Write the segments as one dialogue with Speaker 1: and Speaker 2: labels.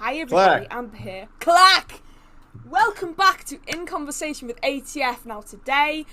Speaker 1: Hi everybody,
Speaker 2: Clack.
Speaker 1: Amber here. Clack! Welcome back to In Conversation with ATF. Now today,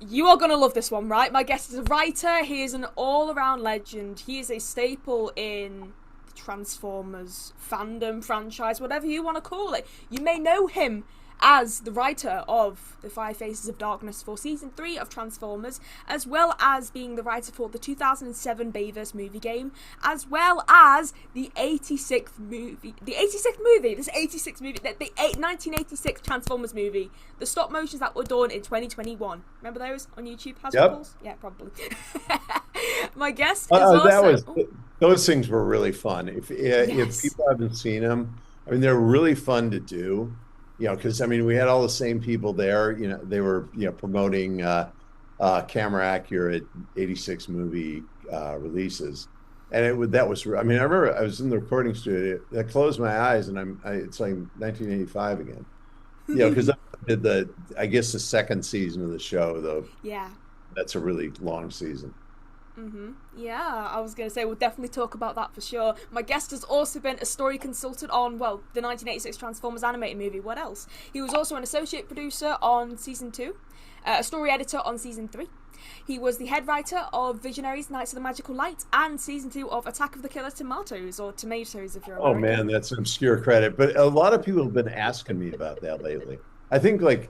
Speaker 1: you are going to love this one, right? My guest is a writer, he is an all-around legend, he is a staple in the Transformers fandom, franchise, whatever you want to call it. You may know him as the writer of The Five Faces of Darkness for Season 3 of Transformers, as well as being the writer for the 2007 Bayverse movie game, as well as the 1986 Transformers movie, the stop motions that were done in 2021. Remember those on YouTube?
Speaker 2: Yep.
Speaker 1: Yeah, probably. My guest is also...
Speaker 2: Those things were really fun. If
Speaker 1: Yes.
Speaker 2: people haven't seen them, I mean, they're really fun to do. Because I mean, we had all the same people there. They were promoting camera accurate '86 movie releases, and that was. I mean, I remember I was in the recording studio. I closed my eyes, and it's like 1985 again. Because I did I guess the second season of the show, though.
Speaker 1: Yeah.
Speaker 2: That's a really long season.
Speaker 1: Yeah, I was going to say we'll definitely talk about that for sure. My guest has also been a story consultant on, well, the 1986 Transformers animated movie. What else? He was also an associate producer on Season 2, a story editor on Season 3. He was the head writer of Visionaries, Knights of the Magical Light, and Season 2 of Attack of the Killer Tomatoes, or Tomatoes if you're
Speaker 2: Oh
Speaker 1: American.
Speaker 2: man, that's obscure credit. But a lot of people have been asking me about that lately. I think like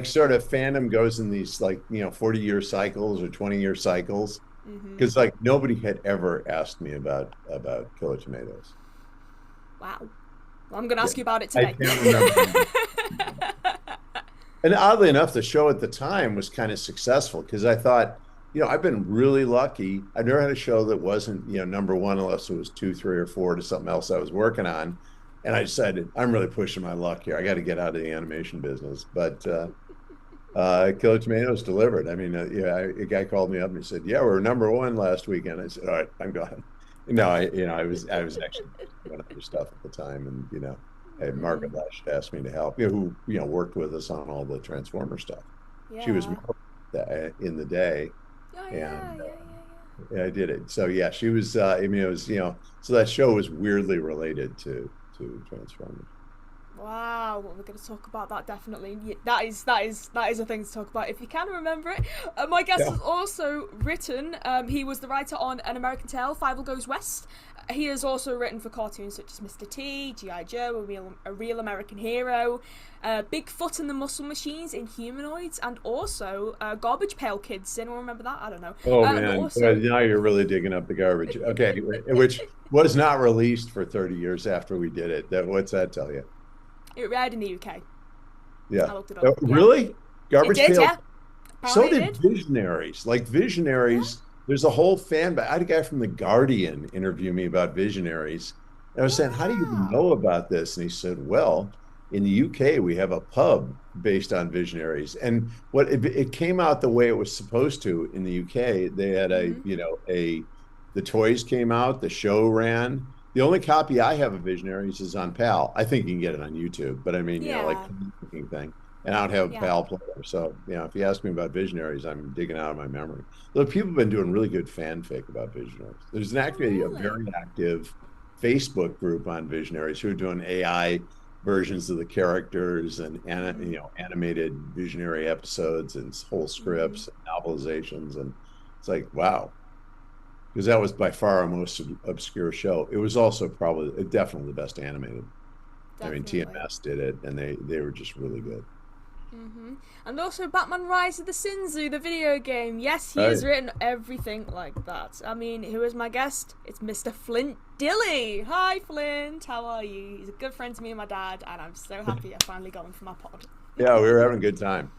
Speaker 2: sort of fandom goes in these 40-year cycles or 20-year cycles. Because nobody had ever asked me about Killer Tomatoes.
Speaker 1: Wow. Well, I'm going to ask you about it today.
Speaker 2: I can't remember. And oddly enough, the show at the time was kind of successful because I thought, I've been really lucky. I've never had a show that wasn't, number one unless it was 2, 3, or 4 to something else I was working on. And I decided I'm really pushing my luck here. I got to get out of the animation business. But Killer Tomatoes delivered. I mean, a guy called me up and he said, "Yeah, we were number one last weekend." I said, "All right, I'm gone." No, I was actually doing other stuff at the time, and Margaret Lash asked me to help. Who worked with us on all the Transformer stuff.
Speaker 1: Yeah.
Speaker 2: She was in the day,
Speaker 1: Oh,
Speaker 2: and
Speaker 1: yeah.
Speaker 2: I did it. So yeah, she was. I mean, it was so that show was weirdly related to Transformers.
Speaker 1: Wow, well, we're going to talk about that definitely. Yeah, that is a thing to talk about if you can remember it. My guest has also written. He was the writer on An American Tale, Fievel Goes West. He has also written for cartoons such as Mr. T, G.I. Joe, a real American Hero, Bigfoot and the Muscle Machines, Inhumanoids, and also Garbage Pail Kids. Anyone remember that? I don't know.
Speaker 2: Oh man, now you're really digging up the garbage. Okay, which was not released for 30 years after we did it. What's that tell you?
Speaker 1: It aired in the UK.
Speaker 2: Yeah.
Speaker 1: I looked it up.
Speaker 2: Really? Garbage
Speaker 1: It did,
Speaker 2: Pail?
Speaker 1: yeah.
Speaker 2: So
Speaker 1: Apparently
Speaker 2: did Visionaries. Like Visionaries, there's a whole fan. I had a guy from The Guardian interview me about Visionaries. And I was saying, how do you even know about this? And he said, well, in the UK, we have a pub based on Visionaries. And it came out the way it was supposed to in the UK. They had the toys came out, the show ran. The only copy I have of Visionaries is on PAL. I think you can get it on YouTube, but I mean, like the thing. And I don't have a PAL player. So, if you ask me about Visionaries, I'm digging out of my memory. Though people have been doing really good fanfic about Visionaries. There's actually a very active Facebook group on Visionaries who are doing AI versions of the characters and animated Visionary episodes and whole scripts and novelizations. And it's like, wow. Because that was by far our most obscure show. It was also definitely the best animated. Definitely. I mean, TMS did it, and they were just really good.
Speaker 1: And also Batman Rise of the Sinzu, the video game. Yes, he has written everything like that. I mean, who is my guest? It's Mr. Flint Dille. Hi, Flint. How are you? He's a good friend to me and my dad, and I'm so happy I finally got him for my pod.
Speaker 2: Yeah, we were having a good time.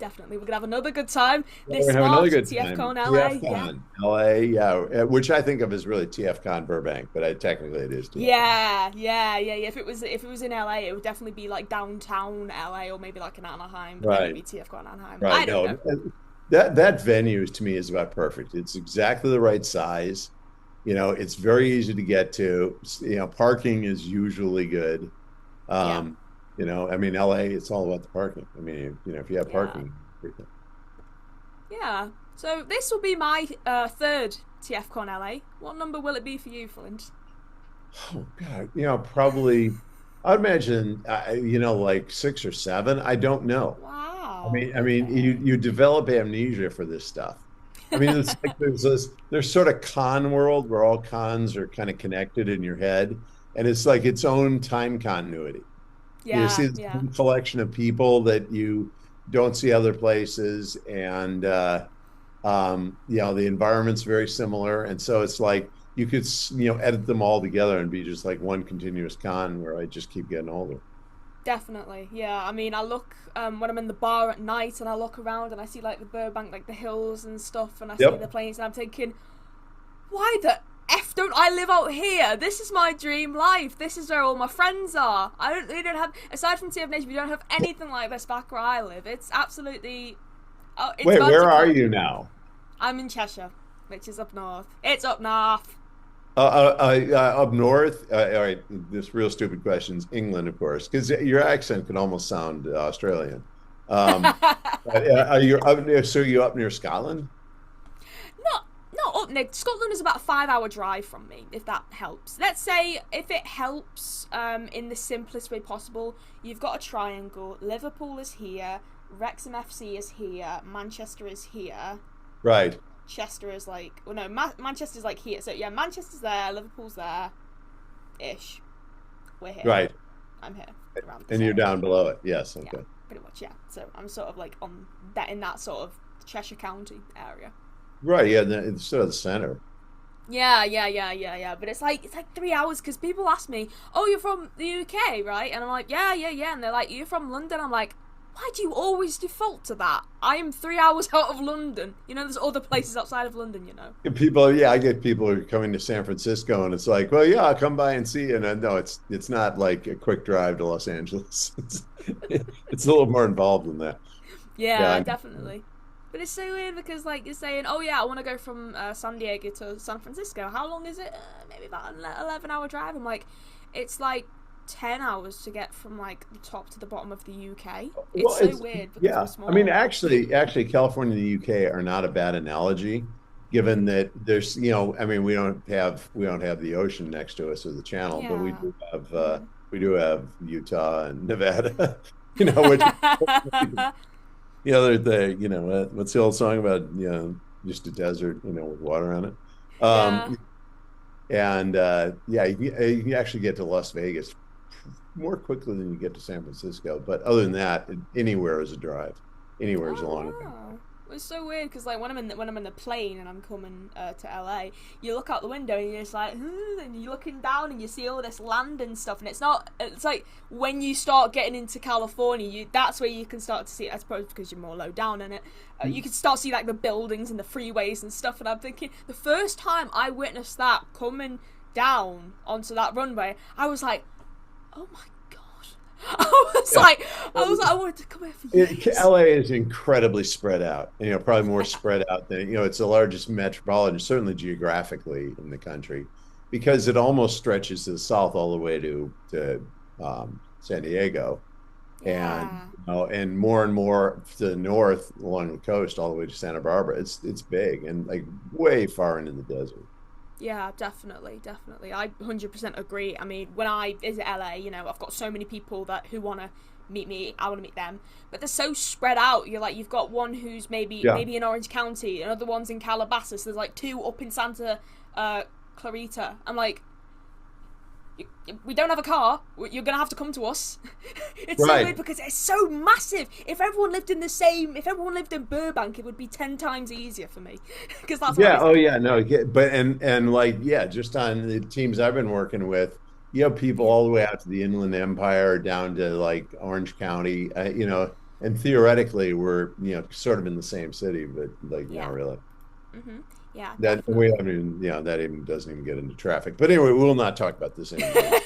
Speaker 1: Definitely, we're gonna have another good time
Speaker 2: this March.
Speaker 1: TFCon LA,
Speaker 2: LA, which I think of as really TFCon Burbank, but technically it is TFCon.
Speaker 1: Yeah. If it was in LA, it would definitely be like downtown LA or maybe like in Anaheim.
Speaker 2: Right.
Speaker 1: Maybe TFCon Anaheim.
Speaker 2: Right.
Speaker 1: I don't know.
Speaker 2: That venue to me is about perfect. It's exactly the right size. It's very easy to get to. Parking is usually good. I mean, LA, it's all about the parking. I mean, if you have parking.
Speaker 1: Yeah. So this will be my third TFCon LA. What number will it be for you, Flint?
Speaker 2: Oh God, probably. I'd imagine, like 6 or 7. I don't know. I
Speaker 1: Wow.
Speaker 2: mean, I mean, you
Speaker 1: Okay.
Speaker 2: you develop amnesia for this stuff. I mean, it's like there's sort of con world where all cons are kind of connected in your head, and it's like its own time continuity. You
Speaker 1: Yeah.
Speaker 2: see this
Speaker 1: Yeah.
Speaker 2: one collection of people that you don't see other places, and the environment's very similar, and so it's like you could edit them all together and be just like one continuous con where I just keep getting older.
Speaker 1: Definitely, yeah. I mean, I look when I'm in the bar at night and I look around and I see like the Burbank, like the hills and stuff, and I see the
Speaker 2: Yep.
Speaker 1: plains, and I'm thinking, why the f don't I live out here? This is my dream life. This is where all my friends are. We don't have, aside from Sea of Nations, we don't have anything like this back where I live. It's absolutely, oh, it's
Speaker 2: Wait, where are
Speaker 1: magical.
Speaker 2: you now?
Speaker 1: I'm in Cheshire, which is up north. It's up north.
Speaker 2: Up north. All right, this real stupid questions. England, of course, because your accent could almost sound Australian. Are you up near? So you up near Scotland?
Speaker 1: Not not up near Scotland is about a 5 hour drive from me, if that helps. Let's say if it helps, in the simplest way possible, you've got a triangle. Liverpool is here, Wrexham FC is here, Manchester is here.
Speaker 2: Right,
Speaker 1: Chester is like, well, no, Manchester's like here. So yeah, Manchester's there, Liverpool's there, ish. We're here.
Speaker 2: right,
Speaker 1: I'm here around this
Speaker 2: and you're
Speaker 1: area.
Speaker 2: down below it. Yes,
Speaker 1: Yeah,
Speaker 2: okay.
Speaker 1: pretty much. Yeah. So I'm sort of like on that in that sort of Cheshire County area.
Speaker 2: Right, yeah, it's sort of the center.
Speaker 1: Yeah. But it's like 3 hours because people ask me, "Oh, you're from the UK, right?" And I'm like, "Yeah." And they're like, "You're from London." I'm like, "Why do you always default to that? I am 3 hours out of London. There's other places outside of London.
Speaker 2: People, yeah, I get people who are coming to San Francisco, and it's like, well, yeah, I'll come by and see you. And no, it's not like a quick drive to Los Angeles. It's a little more involved than that. Yeah,
Speaker 1: Yeah, definitely. But it's so weird because like you're saying, "Oh yeah, I want to go from San Diego to San Francisco. How long is it? Maybe about an 11-hour drive." I'm like, it's like 10 hours to get from like the top to the bottom of the UK. It's
Speaker 2: well,
Speaker 1: so
Speaker 2: it's
Speaker 1: weird because we're
Speaker 2: yeah. I mean,
Speaker 1: small.
Speaker 2: actually, California and the UK are not a bad analogy, given that I mean, we don't have the ocean next to us or the channel, but we
Speaker 1: Yeah.
Speaker 2: do have uh,
Speaker 1: Hmm.
Speaker 2: we do have Utah and Nevada, which what's the old song about, just a desert, with water on it.
Speaker 1: Yeah.
Speaker 2: And yeah, you actually get to Las Vegas more quickly than you get to San Francisco. But other than that, anywhere is a drive. Anywhere is a long
Speaker 1: Oh
Speaker 2: drive.
Speaker 1: wow. It's so weird because like when I'm in the plane and I'm coming to LA, you look out the window and you're just like, and you're looking down and you see all this land and stuff, and it's not. It's like when you start getting into California, that's where you can start to see it. I suppose because you're more low down in it, you can start to see like the buildings and the freeways and stuff. And I'm thinking the first time I witnessed that coming down onto that runway, I was like, oh my god. I was
Speaker 2: Yeah.
Speaker 1: like, I wanted to come here for years.
Speaker 2: LA is incredibly spread out, probably more spread out than, it's the largest metropolitan, certainly geographically in the country, because it almost stretches to the south all the way to San Diego, and
Speaker 1: Yeah.
Speaker 2: and more to the north along the coast all the way to Santa Barbara. It's big and like way far into the desert.
Speaker 1: Yeah, definitely. I 100% agree. I mean, when I visit LA, I've got so many people who want to meet me. I want to meet them, but they're so spread out. You've got one who's maybe
Speaker 2: Yeah.
Speaker 1: maybe in Orange County, another one's in Calabasas. There's like two up in Santa Clarita. I'm like, we don't have a car. You're gonna have to come to us. It's so
Speaker 2: Right.
Speaker 1: weird because it's so massive. If everyone lived in Burbank, it would be 10 times easier for me because that's what I
Speaker 2: Yeah. Oh,
Speaker 1: think.
Speaker 2: yeah. No. But and like, yeah, just on the teams I've been working with, people
Speaker 1: Yeah.
Speaker 2: all the way out to the Inland Empire, down to like Orange County, and theoretically we're sort of in the same city, but like not
Speaker 1: Yeah.
Speaker 2: really.
Speaker 1: Mhm. Yeah,
Speaker 2: That we
Speaker 1: definitely.
Speaker 2: haven't even, that even doesn't even get into traffic. But anyway, we'll not talk about this anymore.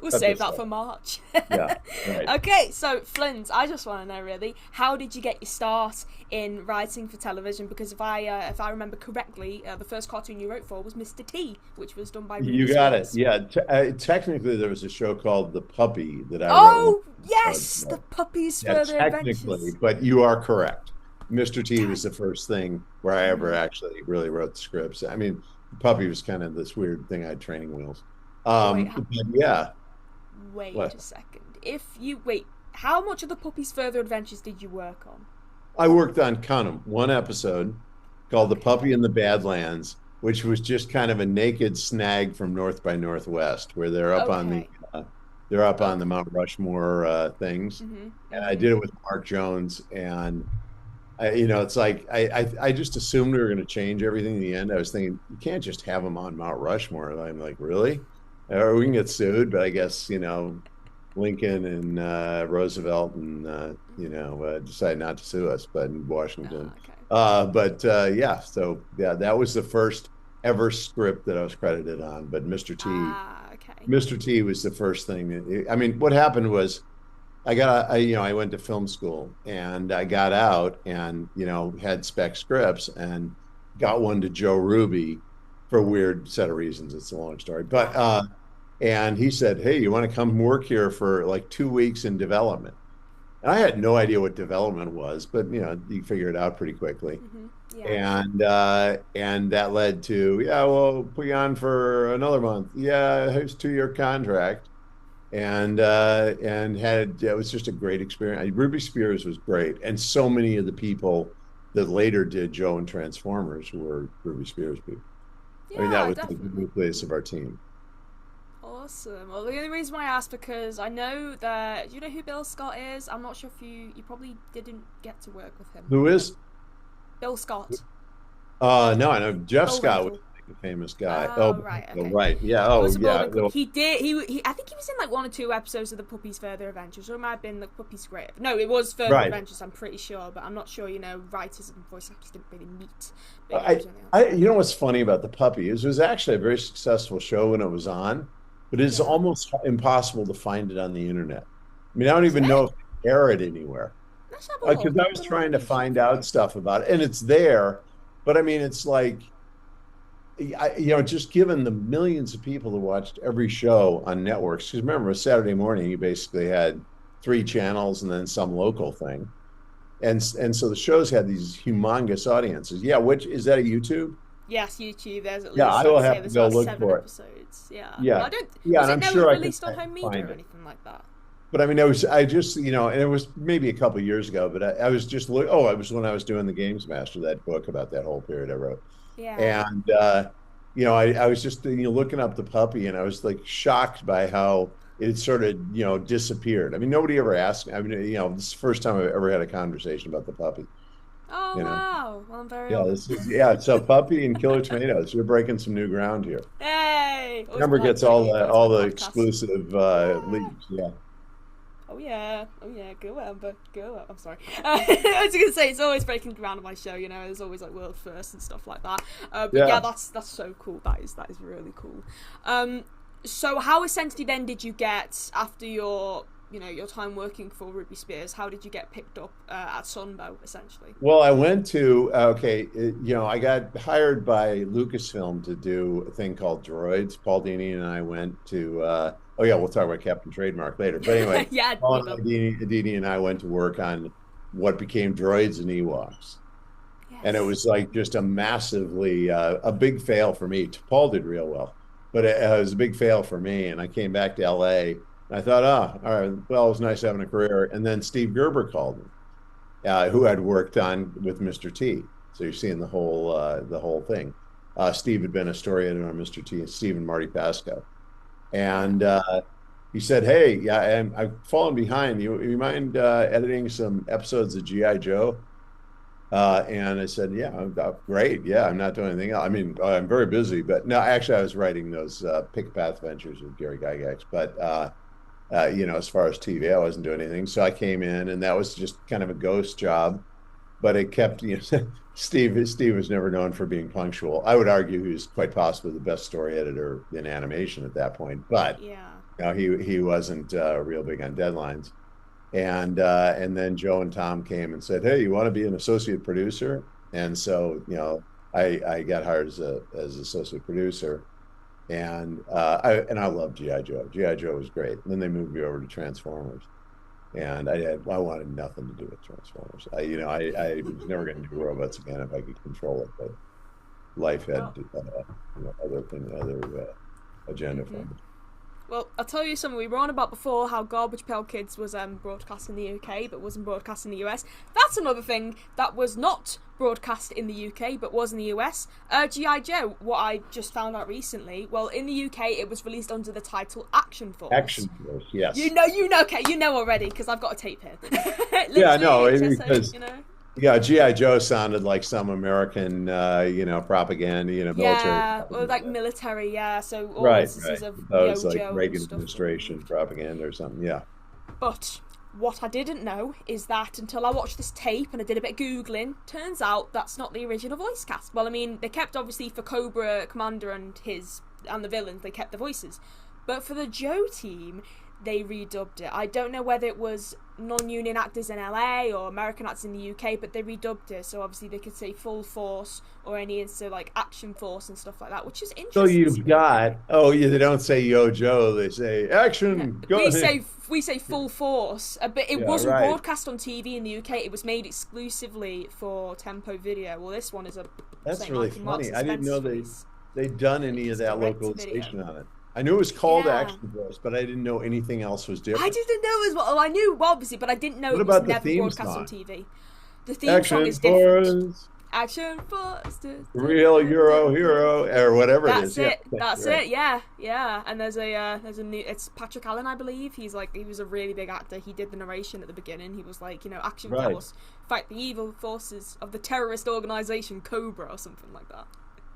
Speaker 1: We'll
Speaker 2: Cut
Speaker 1: save
Speaker 2: this
Speaker 1: that
Speaker 2: off.
Speaker 1: for March.
Speaker 2: Yeah. Right.
Speaker 1: Okay, so Flint, I just want to know really, how did you get your start in writing for television? Because if I remember correctly, the first cartoon you wrote for was Mr. T, which was done by Ruby
Speaker 2: You got it.
Speaker 1: Squares.
Speaker 2: Yeah. Technically, there was a show called The Puppy that I wrote one
Speaker 1: Oh yes, the
Speaker 2: episode.
Speaker 1: puppies
Speaker 2: Yeah,
Speaker 1: further
Speaker 2: technically,
Speaker 1: adventures.
Speaker 2: but you are correct. Mr. T was
Speaker 1: Dang.
Speaker 2: the first thing where I ever
Speaker 1: Mhm.
Speaker 2: actually really wrote the scripts. I mean, the Puppy was kind of this weird thing. I had training wheels.
Speaker 1: Oh wait,
Speaker 2: But yeah,
Speaker 1: wait
Speaker 2: what?
Speaker 1: a second. If you wait, how much of the puppy's further adventures did you work on?
Speaker 2: I worked on count 'em, one episode called The Puppy in
Speaker 1: Okay.
Speaker 2: the Badlands, which was just kind of a naked snag from North by Northwest, where they're up on
Speaker 1: Okay.
Speaker 2: the
Speaker 1: Okay.
Speaker 2: Mount Rushmore things.
Speaker 1: Mhm.
Speaker 2: And I
Speaker 1: Mhm.
Speaker 2: did it with Mark Jones, and it's like I just assumed we were going to change everything in the end. I was thinking you can't just have them on Mount Rushmore. And I'm like, really? Or we can get sued, but I guess Lincoln and Roosevelt and decided not to sue us, but in Washington.
Speaker 1: Okay.
Speaker 2: Yeah, so yeah, that was the first ever script that I was credited on. But
Speaker 1: Okay.
Speaker 2: Mr. T was the first thing. I mean, what happened was I went to film school and I got out and, had spec scripts and got one to Joe Ruby for a weird set of reasons. It's a long story, but,
Speaker 1: Yeah.
Speaker 2: and he said, "Hey, you want to come work here for like 2 weeks in development?" And I had no idea what development was, but you figure it out pretty quickly.
Speaker 1: Mhm. Yeah.
Speaker 2: And that led to, yeah, well, put you on for another month. Yeah, here's 2-year contract and had it was just a great experience. Ruby Spears was great, and so many of the people that later did Joe and Transformers were Ruby Spears people. I mean, that
Speaker 1: Yeah,
Speaker 2: was like the
Speaker 1: definitely.
Speaker 2: nucleus of our team.
Speaker 1: Awesome. Well, the only reason why I asked because I know that you know who Bill Scott is. I'm not sure if you probably didn't get to work with him,
Speaker 2: Who
Speaker 1: but
Speaker 2: is?
Speaker 1: Bill Scott,
Speaker 2: No, I know Jeff Scott was
Speaker 1: Bullwinkle.
Speaker 2: like a famous guy.
Speaker 1: Oh
Speaker 2: Oh,
Speaker 1: right, okay.
Speaker 2: right, yeah,
Speaker 1: It
Speaker 2: oh
Speaker 1: was a
Speaker 2: yeah.
Speaker 1: Bullwinkle. He did. I think he was in like 1 or 2 episodes of the Puppy's Further Adventures, or it might have been the Puppy's Great. No, it was Further
Speaker 2: Right.
Speaker 1: Adventures. I'm pretty sure, but I'm not sure. Writers and voice actors didn't really meet. But yeah, he
Speaker 2: I,
Speaker 1: was only on
Speaker 2: I,
Speaker 1: there.
Speaker 2: what's funny about the puppy is it was actually a very successful show when it was on, but it's
Speaker 1: Yeah.
Speaker 2: almost impossible to find it on the internet. I mean, I don't
Speaker 1: Is
Speaker 2: even
Speaker 1: it?
Speaker 2: know if they air it anywhere
Speaker 1: Let's have a
Speaker 2: because
Speaker 1: look.
Speaker 2: I
Speaker 1: I'm
Speaker 2: was
Speaker 1: gonna have a
Speaker 2: trying to
Speaker 1: wee check
Speaker 2: find
Speaker 1: for
Speaker 2: out
Speaker 1: you.
Speaker 2: stuff about it, and it's there, but I mean, it's like, just given the millions of people who watched every show on networks. Because remember, Saturday morning, you basically had 3 channels and then some local thing, and so the shows had these humongous audiences. Yeah, which is that a YouTube?
Speaker 1: Yes, YouTube. There's at
Speaker 2: Yeah,
Speaker 1: least
Speaker 2: I
Speaker 1: I'd
Speaker 2: will
Speaker 1: say
Speaker 2: have to
Speaker 1: there's
Speaker 2: go
Speaker 1: about
Speaker 2: look
Speaker 1: seven
Speaker 2: for it.
Speaker 1: episodes. Yeah, but
Speaker 2: Yeah,
Speaker 1: I don't.
Speaker 2: yeah,
Speaker 1: Was
Speaker 2: and
Speaker 1: it
Speaker 2: I'm
Speaker 1: never
Speaker 2: sure
Speaker 1: released on home media
Speaker 2: find
Speaker 1: or
Speaker 2: it.
Speaker 1: anything like that?
Speaker 2: But I mean, I just, and it was maybe a couple of years ago, but I was just look. Oh, it was when I was doing the Games Master, that book about that whole period I wrote,
Speaker 1: Yeah.
Speaker 2: and I was just looking up the puppy, and I was like shocked by how it sort of disappeared. I mean, nobody ever asked me. I mean, this is the first time I've ever had a conversation about the puppy.
Speaker 1: Oh
Speaker 2: You know,
Speaker 1: wow. Well, I'm very
Speaker 2: yeah,
Speaker 1: honoured.
Speaker 2: so Puppy and Killer Tomatoes. You're breaking some new ground here.
Speaker 1: Hey, always
Speaker 2: Number
Speaker 1: polite
Speaker 2: gets
Speaker 1: telling you guys my
Speaker 2: all the
Speaker 1: podcast.
Speaker 2: exclusive
Speaker 1: Yeah.
Speaker 2: leads. Yeah.
Speaker 1: Oh yeah, oh yeah, go Amber, go. I'm sorry. I was gonna say it's always breaking ground on my show. There's always like world first and stuff like that. But yeah,
Speaker 2: Yeah.
Speaker 1: that's so cool. That is really cool. So how essentially then did you get after your time working for Ruby Spears? How did you get picked up at Sunbow essentially?
Speaker 2: Well, I went to okay, I got hired by Lucasfilm to do a thing called Droids. Paul Dini and I went to oh yeah, we'll talk about Captain Trademark later. But anyway,
Speaker 1: Yeah, we
Speaker 2: Paul
Speaker 1: will.
Speaker 2: and Dini and I went to work on what became Droids and Ewoks. And it
Speaker 1: Yes.
Speaker 2: was like just a massively a big fail for me. Paul did real well, but it was a big fail for me. And I came back to LA and I thought, all right, well, it was nice having a career. And then Steve Gerber called me, who had worked on with Mr. T. So you're seeing the whole thing. Steve had been a story editor on Mr. T. Steve and Marty Pasco,
Speaker 1: Yeah.
Speaker 2: and he said, "Hey, yeah, I've fallen behind. You mind editing some episodes of GI Joe?" And I said, "Yeah, great. Yeah, I'm not doing anything else. I mean, I'm very busy, but no, actually, I was writing those Pick a Path Ventures with Gary Gygax, but." As far as TV, I wasn't doing anything. So I came in, and that was just kind of a ghost job. But it kept, Steve was never known for being punctual. I would argue he was quite possibly the best story editor in animation at that point. But
Speaker 1: Yeah.
Speaker 2: he wasn't real big on deadlines. And then Joe and Tom came and said, "Hey, you want to be an associate producer?" And so I got hired as associate producer and I love GI Joe. GI Joe was great. And then they moved me over to Transformers, and I wanted nothing to do with Transformers. I was never going to do robots again if I could control it. But life had
Speaker 1: Well.
Speaker 2: other agenda for
Speaker 1: Mhm.
Speaker 2: me.
Speaker 1: Well, I'll tell you something. We were on about before how Garbage Pail Kids was broadcast in the UK, but wasn't broadcast in the US. That's another thing that was not broadcast in the UK, but was in the US. G.I. Joe, what I just found out recently. Well, in the UK, it was released under the title Action Force.
Speaker 2: Action Force, yes.
Speaker 1: You know, okay, you know already, because I've got a tape here.
Speaker 2: Yeah, no,
Speaker 1: because,
Speaker 2: yeah, G.I. Joe sounded like some American, propaganda, military.
Speaker 1: Yeah,
Speaker 2: propaganda.
Speaker 1: like military, yeah. So all
Speaker 2: Right.
Speaker 1: instances of
Speaker 2: So it's like
Speaker 1: Joe
Speaker 2: Reagan
Speaker 1: and stuff.
Speaker 2: administration propaganda or something. Yeah.
Speaker 1: But what I didn't know is that until I watched this tape and I did a bit of Googling, turns out that's not the original voice cast. Well, I mean, they kept, obviously, for Cobra Commander and the villains, they kept the voices. But for the Joe team, they redubbed it. I don't know whether it was non-union actors in LA or American actors in the UK, but they redubbed it, so obviously they could say Full Force or any like Action Force and stuff like that, which is interesting.
Speaker 2: So you've got they don't say Yo Joe, they say Action.
Speaker 1: Go we say Full Force, but it wasn't broadcast on TV in the UK. It was made exclusively for Tempo Video. Well, this one is a
Speaker 2: That's really funny. I didn't know they'd done any of that localization on it. I knew it was called Action Force, but I didn't know anything else was different.
Speaker 1: I didn't know as well. I knew, obviously, but I didn't know it was never broadcast on TV. The theme song is different. Action Force.
Speaker 2: Real Euro hero, or whatever it is.
Speaker 1: That's it. Yeah. And there's a new. It's Patrick Allen, I believe. He was a really big actor. He did the narration at the beginning. He was like, Action Force, fight the evil forces of the terrorist organization Cobra or something like that.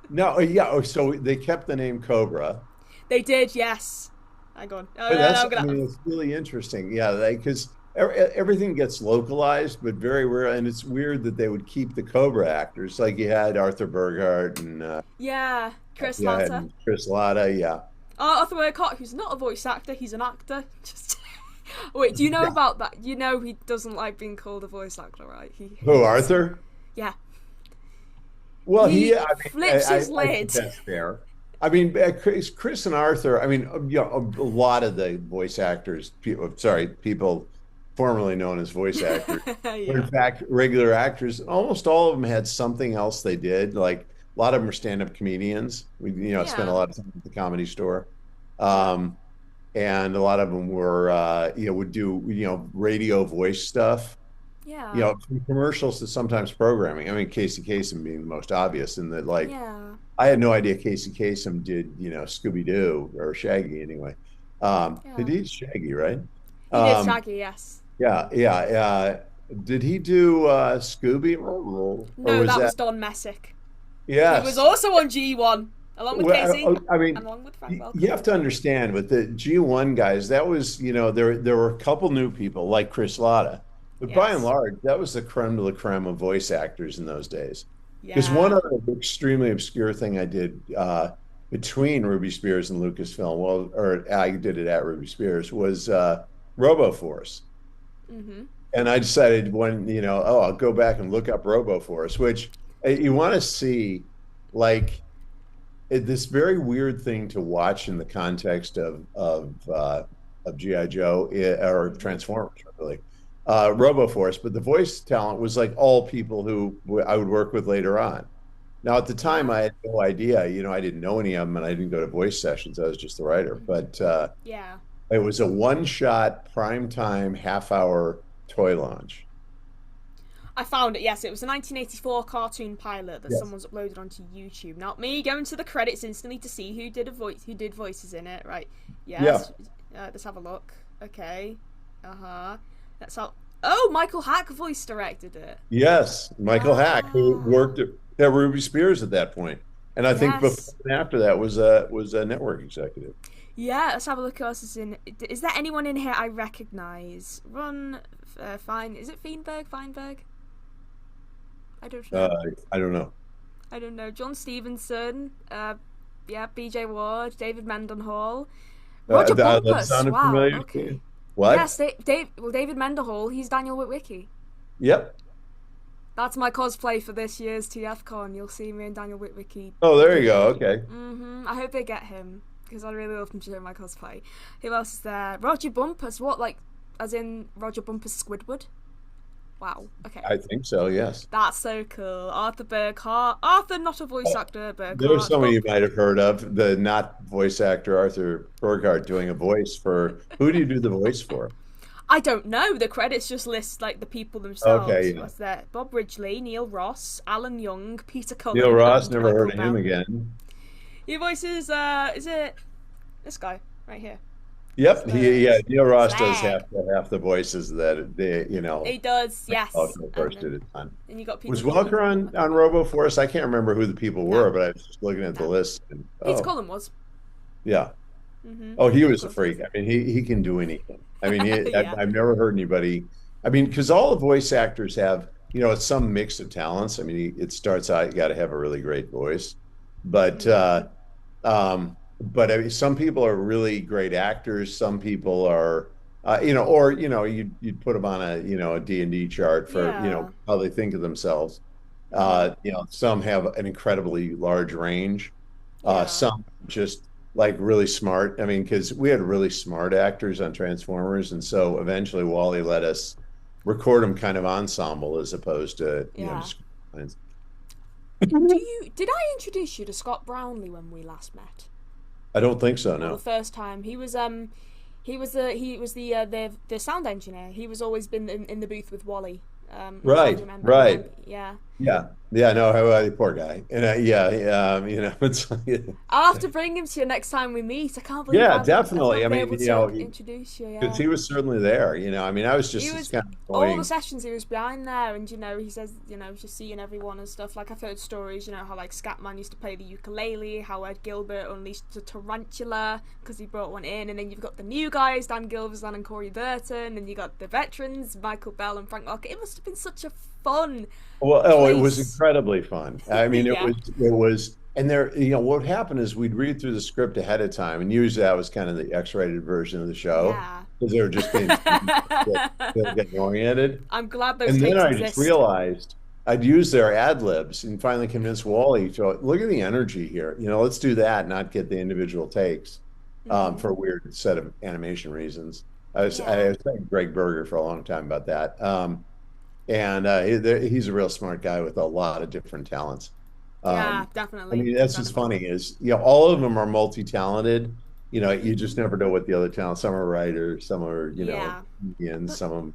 Speaker 2: No, yeah. Oh, so they kept the name Cobra.
Speaker 1: They did, yes. Hang on.
Speaker 2: It's really interesting. Yeah, because everything gets localized, but very rare. And it's weird that they would keep the Cobra actors. Like you had Arthur Burghardt and
Speaker 1: Chris Latta.
Speaker 2: Chris Latta, yeah.
Speaker 1: Arthur Burghardt, who's not a voice actor, he's an actor. Just wait, do you know about that? You know he doesn't like being called a voice actor, right?
Speaker 2: Who, Arthur?
Speaker 1: Yeah.
Speaker 2: Well,
Speaker 1: he flips his lid.
Speaker 2: I think that's fair. I mean, Chris and Arthur, I mean, a lot of the voice actors, people formerly known as voice actors, were in fact regular actors. Almost all of them had something else they did. Like a lot of them are stand-up comedians. We, spent a lot of time at the Comedy Store. And a lot of them were, would do, radio voice stuff.
Speaker 1: Yeah.
Speaker 2: From commercials to sometimes programming. I mean, Casey Kasem being the most obvious in that, I had no idea Casey Kasem did, Scooby-Doo or Shaggy anyway. He did Shaggy, right?
Speaker 1: He did Shaggy, yes.
Speaker 2: Yeah. Did he do Scooby?
Speaker 1: No, that was Don Messick.
Speaker 2: Yes.
Speaker 1: He was also on G1, along with Casey.
Speaker 2: I mean,
Speaker 1: along with Frank Welker.
Speaker 2: You have to understand, with the G1 guys, that was, there were a couple new people like Chris Latta. But by and large, that was the creme de la creme of voice actors in those days. Because one other extremely obscure thing I did between Ruby Spears and Lucasfilm, or I did it at Ruby Spears, was RoboForce.
Speaker 1: Mm-hmm.
Speaker 2: And I decided I'll go back and look up RoboForce, which you want to see, like, this very weird thing to watch in the context of G.I. Joe or Transformers, really. RoboForce, but the voice talent was like all people who I would work with later on. Now, at the time, I had no idea. I didn't know any of them, and I didn't go to voice sessions. I was just the writer. But it was a one-shot, prime-time, half-hour toy launch.
Speaker 1: I found it, yes. It was a 1984 cartoon pilot that someone's uploaded onto YouTube. Not me going to the credits instantly to see who did voices in it. Right. Yes. Yeah. Let's have a look. Okay. That's how. Oh, Michael Hack voice directed it.
Speaker 2: Yes, Michael Hack, who worked at Ruby Spears at that point, and I think before and after that was a network executive.
Speaker 1: Yeah, let's have a look who else is in. Is there anyone in here I recognise? Fine. Is it Feinberg? I don't know.
Speaker 2: I don't know.
Speaker 1: John Stevenson. B.J. Ward, David Mendenhall, Roger Bumpus.
Speaker 2: That sounded familiar.
Speaker 1: Okay.
Speaker 2: What?
Speaker 1: Yes, David Mendenhall, he's Daniel Witwicky.
Speaker 2: Yep.
Speaker 1: That's my cosplay for this year's TFCon. You'll see me and Daniel Witwicky.
Speaker 2: Oh, there you go. Okay.
Speaker 1: I hope they get him, because I'd really love him to do my cosplay. Who else is there? Roger Bumpus. What, like, as in Roger Bumpus Squidward? Wow. Okay.
Speaker 2: I think so, yes.
Speaker 1: That's so cool. Arthur Burkhart. Arthur, not a voice actor,
Speaker 2: There's
Speaker 1: Burkhart.
Speaker 2: someone
Speaker 1: But
Speaker 2: you might have heard of, the not voice actor Arthur Burkhart doing a voice for, who do you do the voice for?
Speaker 1: I don't know. The credits just list like the people themselves.
Speaker 2: Okay, yeah.
Speaker 1: What's there? Bob Ridgely, Neil Ross, Alan Young, Peter
Speaker 2: Neil
Speaker 1: Cullen,
Speaker 2: Ross,
Speaker 1: and
Speaker 2: never
Speaker 1: Michael
Speaker 2: heard of him
Speaker 1: Bell.
Speaker 2: again.
Speaker 1: He voices, is it this guy right here? It's
Speaker 2: Yep, yeah,
Speaker 1: the
Speaker 2: Neil Ross does
Speaker 1: Slag.
Speaker 2: half the voices that they,
Speaker 1: He does, yes.
Speaker 2: Welker
Speaker 1: And
Speaker 2: first did at the time.
Speaker 1: then you got Peter
Speaker 2: Was
Speaker 1: Cullen
Speaker 2: Welker
Speaker 1: and Michael
Speaker 2: on
Speaker 1: Bell.
Speaker 2: Robo Force? I can't remember who the people
Speaker 1: No,
Speaker 2: were, but I was just looking at the
Speaker 1: no.
Speaker 2: list and
Speaker 1: Peter
Speaker 2: oh,
Speaker 1: Cullen was.
Speaker 2: yeah.
Speaker 1: Mm-hmm.
Speaker 2: Oh, he
Speaker 1: Yeah, of
Speaker 2: was a
Speaker 1: course he was.
Speaker 2: freak. I mean, he can do anything. I mean,
Speaker 1: Yeah.
Speaker 2: I've never heard anybody. I mean, because all the voice actors have, it's some mix of talents. I mean, it starts out you got to have a really great voice, but
Speaker 1: Mm-hmm.
Speaker 2: I mean, some people are really great actors. Some people are, or you'd put them on a a D&D chart for
Speaker 1: Yeah.
Speaker 2: how they think of themselves.
Speaker 1: Mm-hmm.
Speaker 2: Some have an incredibly large range.
Speaker 1: Yeah.
Speaker 2: Some just like really smart. I mean, because we had really smart actors on Transformers, and so eventually Wally let us record them kind of ensemble as opposed to
Speaker 1: Yeah.
Speaker 2: just lines.
Speaker 1: Did I introduce you to Scott Brownlee when we last met?
Speaker 2: I don't think so.
Speaker 1: Or the
Speaker 2: No.
Speaker 1: first time? He was the sound engineer. He was always been in the booth with Wally. I'm not sure if
Speaker 2: Right.
Speaker 1: you remember
Speaker 2: Right.
Speaker 1: him. Yeah.
Speaker 2: Yeah. Yeah. No. Poor guy. And yeah. It's like,
Speaker 1: I'll have to bring him to you next time we meet. I can't believe
Speaker 2: yeah,
Speaker 1: I've
Speaker 2: definitely.
Speaker 1: not
Speaker 2: I
Speaker 1: been
Speaker 2: mean,
Speaker 1: able to introduce you.
Speaker 2: because
Speaker 1: Yeah.
Speaker 2: he was certainly there. I mean, I was
Speaker 1: He
Speaker 2: just it's
Speaker 1: was
Speaker 2: kind of
Speaker 1: all the
Speaker 2: annoying.
Speaker 1: sessions he was behind there, and he says just seeing everyone and stuff. Like I've heard stories, how like Scatman used to play the ukulele, how Ed Gilbert unleashed a tarantula because he brought one in, and then you've got the new guys, Dan Gilvezan and Corey Burton, and you got the veterans, Michael Bell and Frank Lockett. It must have been such a fun
Speaker 2: Well, oh, it was
Speaker 1: place.
Speaker 2: incredibly fun. I mean,
Speaker 1: Yeah.
Speaker 2: it was, and there, what happened is we'd read through the script ahead of time, and usually that was kind of the X-rated version of the show
Speaker 1: Yeah.
Speaker 2: because they were just being getting oriented.
Speaker 1: I'm glad those
Speaker 2: And then
Speaker 1: tapes
Speaker 2: I just
Speaker 1: exist.
Speaker 2: realized I'd use their ad libs and finally convinced Wally to look at the energy here. Let's do that, not get the individual takes
Speaker 1: Hmm.
Speaker 2: for a weird set of animation reasons. I
Speaker 1: Yeah.
Speaker 2: was saying Greg Berger for a long time about that. And he's a real smart guy with a lot of different talents.
Speaker 1: Yeah,
Speaker 2: Um, I
Speaker 1: definitely.
Speaker 2: mean, that's what's
Speaker 1: Definitely.
Speaker 2: funny is, all of them are multi-talented. You just never know what the other talents. Some are writers, some are,
Speaker 1: Yeah.
Speaker 2: comedians,
Speaker 1: But
Speaker 2: some of them,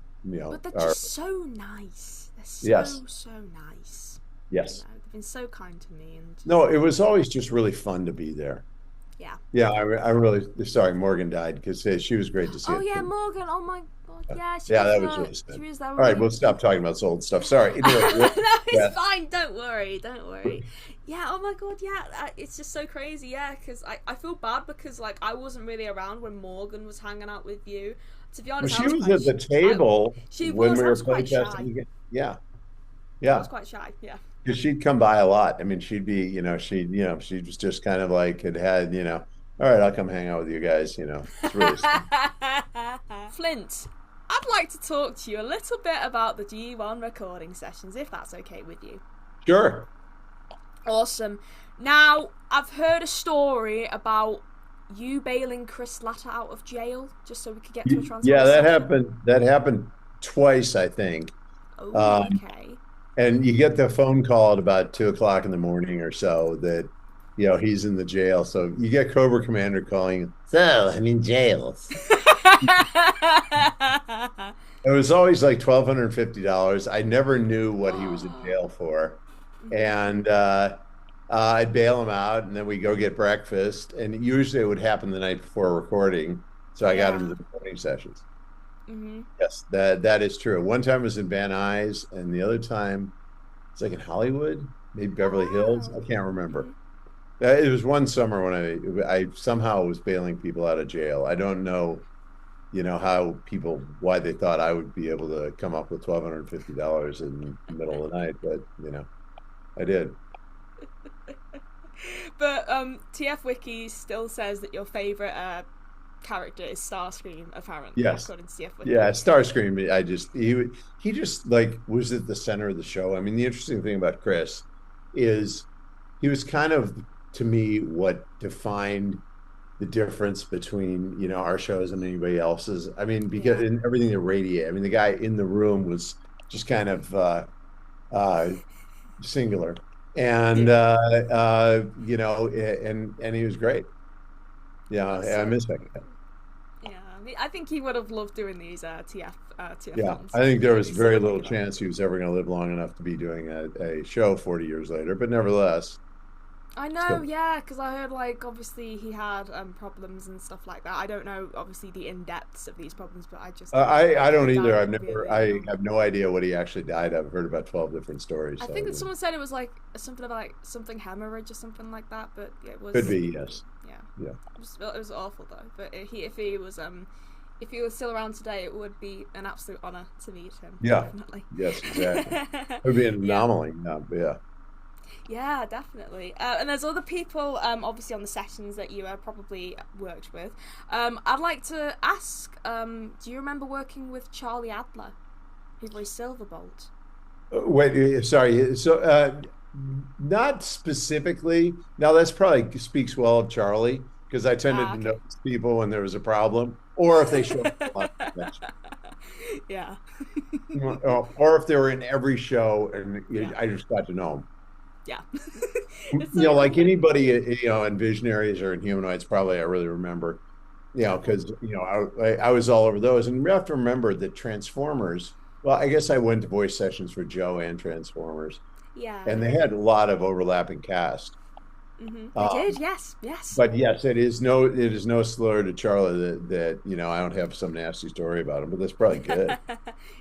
Speaker 1: but they're
Speaker 2: are,
Speaker 1: just so nice. They're
Speaker 2: yes,
Speaker 1: so nice.
Speaker 2: yes.
Speaker 1: They've been so kind to me and
Speaker 2: No,
Speaker 1: just
Speaker 2: it was always just really fun to be there.
Speaker 1: yeah.
Speaker 2: Yeah, I really, sorry, Morgan died because she was great to see
Speaker 1: Oh
Speaker 2: it
Speaker 1: yeah,
Speaker 2: too.
Speaker 1: Morgan. Oh my god.
Speaker 2: Yeah,
Speaker 1: Yeah,
Speaker 2: yeah, that was really
Speaker 1: she
Speaker 2: sad.
Speaker 1: was there
Speaker 2: All right,
Speaker 1: really.
Speaker 2: we'll stop talking about this old stuff. Sorry. Anyway,
Speaker 1: No,
Speaker 2: yeah,
Speaker 1: it's fine. Don't worry. Don't worry. Yeah. Oh my god. Yeah. It's just so crazy. Yeah. Because I feel bad because like I wasn't really around when Morgan was hanging out with you. To be
Speaker 2: well,
Speaker 1: honest, I
Speaker 2: she
Speaker 1: was
Speaker 2: was
Speaker 1: quite.
Speaker 2: at the table
Speaker 1: She
Speaker 2: when
Speaker 1: was.
Speaker 2: we
Speaker 1: I
Speaker 2: were
Speaker 1: was quite
Speaker 2: playtesting
Speaker 1: shy.
Speaker 2: again. Yeah,
Speaker 1: I was
Speaker 2: yeah.
Speaker 1: quite shy. Yeah.
Speaker 2: Because she'd come by a lot. I mean, she'd be, she was just kind of like had, all right, I'll come hang out with you guys. It's really
Speaker 1: Flint, I'd like to talk to you a little bit about the G1 recording sessions, if that's okay with you.
Speaker 2: sure.
Speaker 1: Awesome. Now, I've heard a story about you bailing Chris Latta out of jail just so we could get to a
Speaker 2: Yeah,
Speaker 1: Transformers session.
Speaker 2: That happened twice, I think.
Speaker 1: Oh,
Speaker 2: Um,
Speaker 1: okay.
Speaker 2: and you get the phone call at about 2 o'clock in the morning or so that, he's in the jail. So you get Cobra Commander calling. So I'm in jail. It was always like $1,250. I never knew what he was in jail for. And I'd bail him out, and then we go get breakfast. And usually it would happen the night before recording. So I got him to
Speaker 1: Yeah.
Speaker 2: the recording sessions.
Speaker 1: Hmm.
Speaker 2: Yes, that is true. One time was in Van Nuys, and the other time it's like in Hollywood, maybe
Speaker 1: Oh,
Speaker 2: Beverly Hills.
Speaker 1: wow.
Speaker 2: I can't remember.
Speaker 1: Hmm.
Speaker 2: It was one summer when I somehow was bailing people out of jail. I don't know, how people why they thought I would be able to come up with $1,250 in the middle of the night, but I did.
Speaker 1: But TF Wiki still says that your favourite character is Starscream, apparently,
Speaker 2: Yes.
Speaker 1: according to TF
Speaker 2: Yeah,
Speaker 1: Wiki.
Speaker 2: Starscream. He just like was at the center of the show. I mean, the interesting thing about Chris is he was kind of to me what defined the difference between our shows and anybody else's. I mean, because
Speaker 1: Yeah.
Speaker 2: in everything that radiated. I mean, the guy in the room was just kind of uh, singular. And
Speaker 1: Yeah.
Speaker 2: and he was great. Yeah,
Speaker 1: That's
Speaker 2: I
Speaker 1: so
Speaker 2: miss that guy.
Speaker 1: cool. Yeah, I think he would have loved doing these TF
Speaker 2: Yeah,
Speaker 1: films.
Speaker 2: I think there was
Speaker 1: He's so
Speaker 2: very little
Speaker 1: popular.
Speaker 2: chance he was ever going to live long enough to be doing a show 40 years later, but nevertheless,
Speaker 1: I know,
Speaker 2: still,
Speaker 1: yeah, because I heard like obviously he had problems and stuff like that. I don't know obviously the in depths of these problems, but I just heard
Speaker 2: I
Speaker 1: like he
Speaker 2: don't either.
Speaker 1: died
Speaker 2: I've never,
Speaker 1: really
Speaker 2: I
Speaker 1: young.
Speaker 2: have no idea what he actually died of. I've heard about 12 different stories,
Speaker 1: I
Speaker 2: so
Speaker 1: think that someone said it was like something about like something hemorrhage or something like that, but yeah, it
Speaker 2: could
Speaker 1: was
Speaker 2: be, yes.
Speaker 1: yeah,
Speaker 2: Yeah.
Speaker 1: it was awful though. But if he was still around today, it would be an absolute honor to meet him.
Speaker 2: Yeah.
Speaker 1: Definitely.
Speaker 2: Yes, exactly. It would be an
Speaker 1: Yeah.
Speaker 2: anomaly. Yeah, yeah.
Speaker 1: Yeah, definitely. And there's other people, obviously on the sessions that you probably worked with. I'd like to ask, do you remember working with Charlie Adler, who voiced Silverbolt?
Speaker 2: Wait, sorry. So, not specifically. Now, that's probably speaks well of Charlie because I tended
Speaker 1: Ah,
Speaker 2: to
Speaker 1: okay.
Speaker 2: notice people when there was a problem, or if they showed up a lot of conventions,
Speaker 1: Yeah.
Speaker 2: or if they were in every show, and
Speaker 1: Yeah.
Speaker 2: I just got to know
Speaker 1: Yeah.
Speaker 2: them.
Speaker 1: It's so
Speaker 2: Like
Speaker 1: cool.
Speaker 2: anybody, in Visionaries or Inhumanoids, probably I really remember.
Speaker 1: Yeah.
Speaker 2: Because I was all over those, and we have to remember that Transformers. Well, I guess I went to voice sessions for Joe and Transformers,
Speaker 1: Yeah.
Speaker 2: and they had a lot of overlapping cast.
Speaker 1: They
Speaker 2: Um,
Speaker 1: did, yes, yes.
Speaker 2: but yes, it is no slur to Charlie that I don't have some nasty story about him, but that's probably good.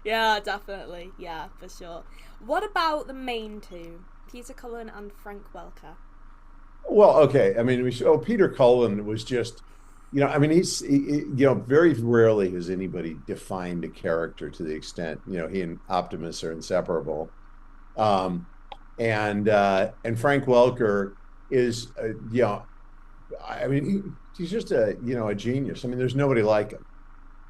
Speaker 1: Yeah, definitely. Yeah, for sure. What about the main two? Peter Cullen and Frank Welker.
Speaker 2: Well, okay. I mean, Peter Cullen was just, I mean, very rarely has anybody defined a character to the extent, he and Optimus are inseparable. Um, and Frank Welker is, I mean, he's just a genius. I mean, there's nobody like him.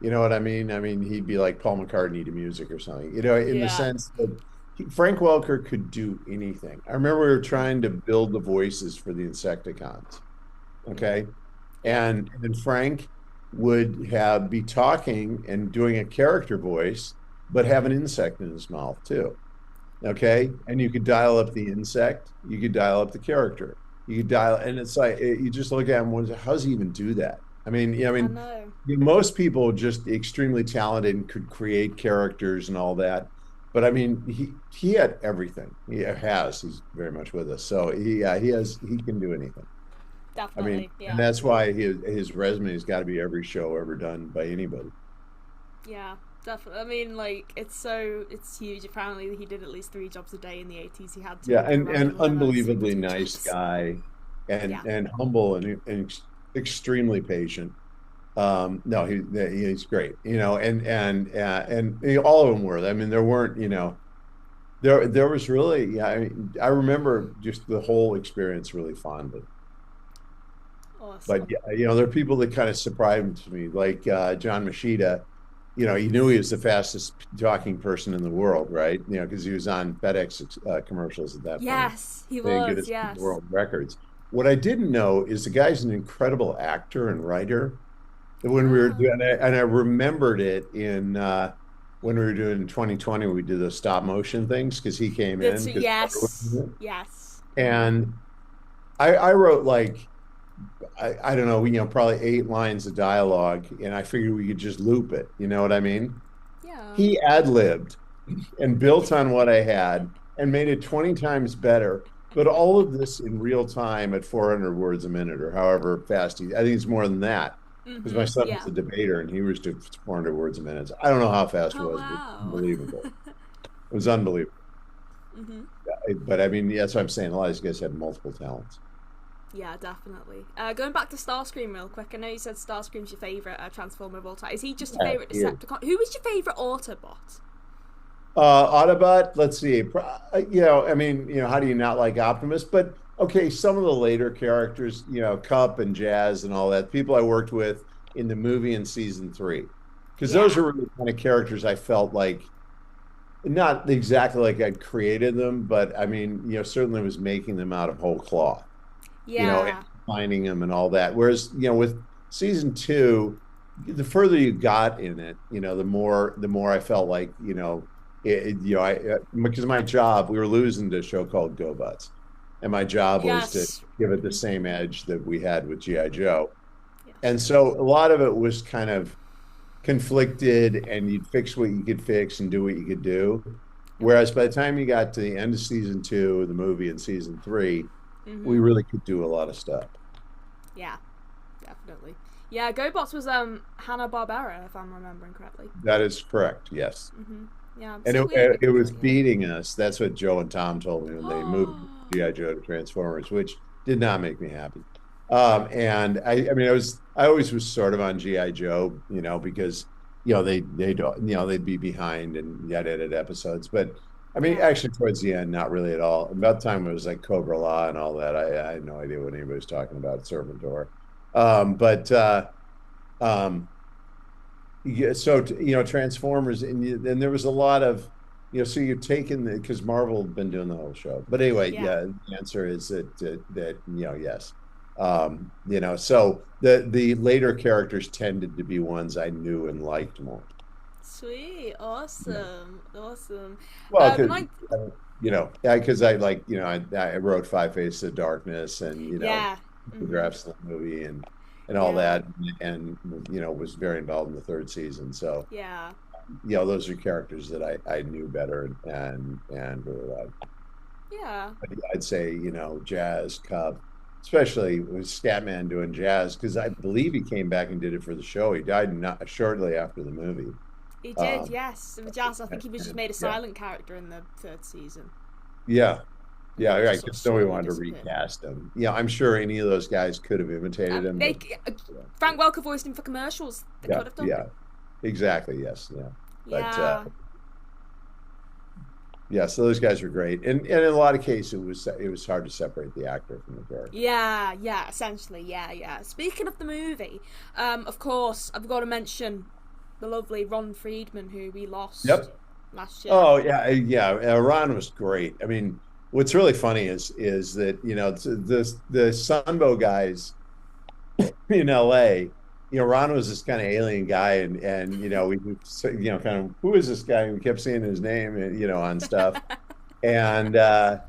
Speaker 2: You know what I mean? I mean, he'd be like Paul McCartney to music or something, in the
Speaker 1: Yeah.
Speaker 2: sense that Frank Welker could do anything. I remember we were trying to build the voices for the Insecticons. Okay.
Speaker 1: Yeah.
Speaker 2: And then Frank would be talking and doing a character voice, but have an insect in his mouth too. Okay. And you could dial up the insect, you could dial up the character, you could dial, and it's like you just look at him and wonder, how does he even do that? I mean,
Speaker 1: I know.
Speaker 2: most people just extremely talented and could create characters and all that. But I mean, he had everything. He has. He's very much with us. So he can do anything. I mean,
Speaker 1: Definitely.
Speaker 2: and
Speaker 1: Yeah.
Speaker 2: that's why his resume has got to be every show ever done by anybody.
Speaker 1: Yeah. Definitely. I mean, like, it's huge. Apparently, he did at least 3 jobs a day in the 80s. He had to
Speaker 2: Yeah,
Speaker 1: go around
Speaker 2: and
Speaker 1: and learn how to sleep
Speaker 2: unbelievably
Speaker 1: between
Speaker 2: nice
Speaker 1: jobs.
Speaker 2: guy,
Speaker 1: Yeah.
Speaker 2: and humble and extremely patient. No, he's great. All of them were. I mean, there weren't. There was really. Yeah, I mean, I remember just the whole experience really fondly. But
Speaker 1: Awesome.
Speaker 2: yeah, there are people that kind of surprised me, like John Machida. He knew he was the fastest talking person in the world, right? Because he was on FedEx commercials at that point,
Speaker 1: Yes, he
Speaker 2: saying
Speaker 1: was.
Speaker 2: Guinness
Speaker 1: Yes.
Speaker 2: World Records. What I didn't know is the guy's an incredible actor and writer. And when we were
Speaker 1: Ah.
Speaker 2: doing it, and I remembered it in when we were doing 2020, we did the stop motion things because he came
Speaker 1: That's
Speaker 2: in because
Speaker 1: yes. Yes.
Speaker 2: and I wrote like I don't know, probably 8 lines of dialogue, and I figured we could just loop it. You know what I mean?
Speaker 1: Yeah.
Speaker 2: He ad-libbed and built on what I had and made it 20 times better. But all of this in real time at 400 words a minute or however fast I think it's more than that because my son was
Speaker 1: Yeah.
Speaker 2: a debater and he was to 400 words a minute. I don't know how fast it
Speaker 1: Oh
Speaker 2: was, but it was
Speaker 1: wow.
Speaker 2: unbelievable. It was unbelievable. But I mean, that's what I'm saying. A lot of these guys have multiple talents.
Speaker 1: Yeah, definitely. Going back to Starscream real quick. I know you said Starscream's your favourite Transformer of all time. Is he just your
Speaker 2: Yeah,
Speaker 1: favourite
Speaker 2: he is.
Speaker 1: Decepticon? Who was your favourite Autobot?
Speaker 2: Autobot, let's see. I mean, how do you not like Optimus? But okay, some of the later characters, Cup and Jazz and all that, people I worked with in the movie in season 3, because those
Speaker 1: Yeah.
Speaker 2: are really kind of characters I felt like not exactly like I'd created them, but I mean, certainly was making them out of whole cloth, and
Speaker 1: Yeah.
Speaker 2: finding them and all that. Whereas, with season 2, the further you got in it, the more I felt like, because my job, we were losing to a show called Go Butts, and my job was to
Speaker 1: Yes.
Speaker 2: give it the
Speaker 1: Hmm.
Speaker 2: same edge that we had with GI Joe.
Speaker 1: Yes.
Speaker 2: And so a lot of it was kind of conflicted, and you'd fix what you could fix and do what you could do.
Speaker 1: Yep.
Speaker 2: Whereas by the time you got to the end of season two, the movie, and season three, we
Speaker 1: Hmm.
Speaker 2: really could do a lot of stuff.
Speaker 1: Yeah. Definitely. Yeah. GoBots was Hanna-Barbera, if I'm remembering correctly.
Speaker 2: That is correct. Yes.
Speaker 1: Hmm. Yeah.
Speaker 2: And
Speaker 1: So weird
Speaker 2: it
Speaker 1: because
Speaker 2: was
Speaker 1: like yeah.
Speaker 2: beating us. That's what Joe and Tom told me when they moved GI Joe to Transformers, which did not make me happy. And I mean, I always was sort of on GI Joe, because they don't, they'd be behind and yet edit episodes. But I mean,
Speaker 1: Yeah.
Speaker 2: actually, towards the end, not really at all. About the time it was like Cobra Law and all that, I had no idea what anybody was talking about. Servantor, but um, yeah, so Transformers, and there was a lot of, so you're taking because Marvel had been doing the whole show. But anyway,
Speaker 1: Yeah.
Speaker 2: yeah, the answer is that yes, so the later characters tended to be ones I knew and liked more.
Speaker 1: Sweet.
Speaker 2: Yeah.
Speaker 1: Awesome. Awesome.
Speaker 2: Well, because
Speaker 1: My
Speaker 2: because I like I wrote Five Faces of Darkness and
Speaker 1: yeah.
Speaker 2: the
Speaker 1: Hmm.
Speaker 2: drafts of the movie and all
Speaker 1: Yeah.
Speaker 2: that, and was very involved in the third season. So
Speaker 1: Yeah.
Speaker 2: those are characters that I knew better and really liked.
Speaker 1: Yeah.
Speaker 2: But yeah, I'd say, Jazz, Cub, especially with Scatman doing Jazz, because I believe he came back and did it for the show. He died not shortly after the movie.
Speaker 1: He did,
Speaker 2: Um,
Speaker 1: yes. The Jazz, I think he was just made a
Speaker 2: yeah,
Speaker 1: silent character in the third season.
Speaker 2: yeah,
Speaker 1: And then
Speaker 2: yeah,
Speaker 1: he
Speaker 2: right.
Speaker 1: just sort of
Speaker 2: Because nobody
Speaker 1: slowly
Speaker 2: wanted to
Speaker 1: disappeared.
Speaker 2: recast him. Yeah, I'm sure any of those guys could have imitated him,
Speaker 1: They,
Speaker 2: but
Speaker 1: Frank Welker voiced him for commercials. They
Speaker 2: yeah,
Speaker 1: could have done.
Speaker 2: yeah, exactly. Yes, yeah. But
Speaker 1: Yeah.
Speaker 2: yeah, so those guys were great, and in a lot of cases, it was hard to separate the actor from the character.
Speaker 1: Yeah, yeah, essentially, yeah, yeah. Speaking of the movie, of course, I've got to mention the lovely Ron Friedman, who we lost
Speaker 2: Yep.
Speaker 1: last year.
Speaker 2: Oh yeah, yeah. Ron was great. I mean, what's really funny is that the Sunbow guys in LA, Ron was this kind of alien guy, and we kind of, who is this guy? And we kept saying his name, and on stuff, and so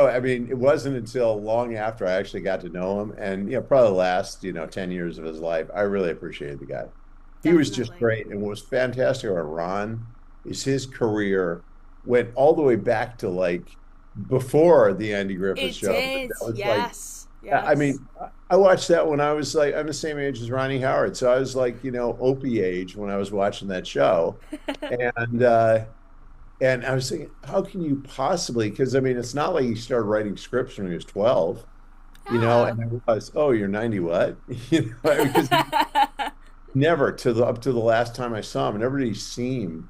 Speaker 2: I mean, it wasn't until long after I actually got to know him, and probably the last 10 years of his life, I really appreciated the guy. He was just
Speaker 1: Definitely.
Speaker 2: great, and what was fantastic about Ron is his career went all the way back to like before the Andy Griffith
Speaker 1: It
Speaker 2: Show.
Speaker 1: did,
Speaker 2: That was like,
Speaker 1: yes,
Speaker 2: I
Speaker 1: yes.
Speaker 2: mean, I watched that when I was like, I'm the same age as Ronnie Howard, so I was like, Opie age when I was watching that show, and I was thinking, how can you possibly? Because I mean, it's not like he started writing scripts when he was 12,
Speaker 1: Yeah.
Speaker 2: and I was, oh, you're 90 what? Because never up to the last time I saw him, never did he seem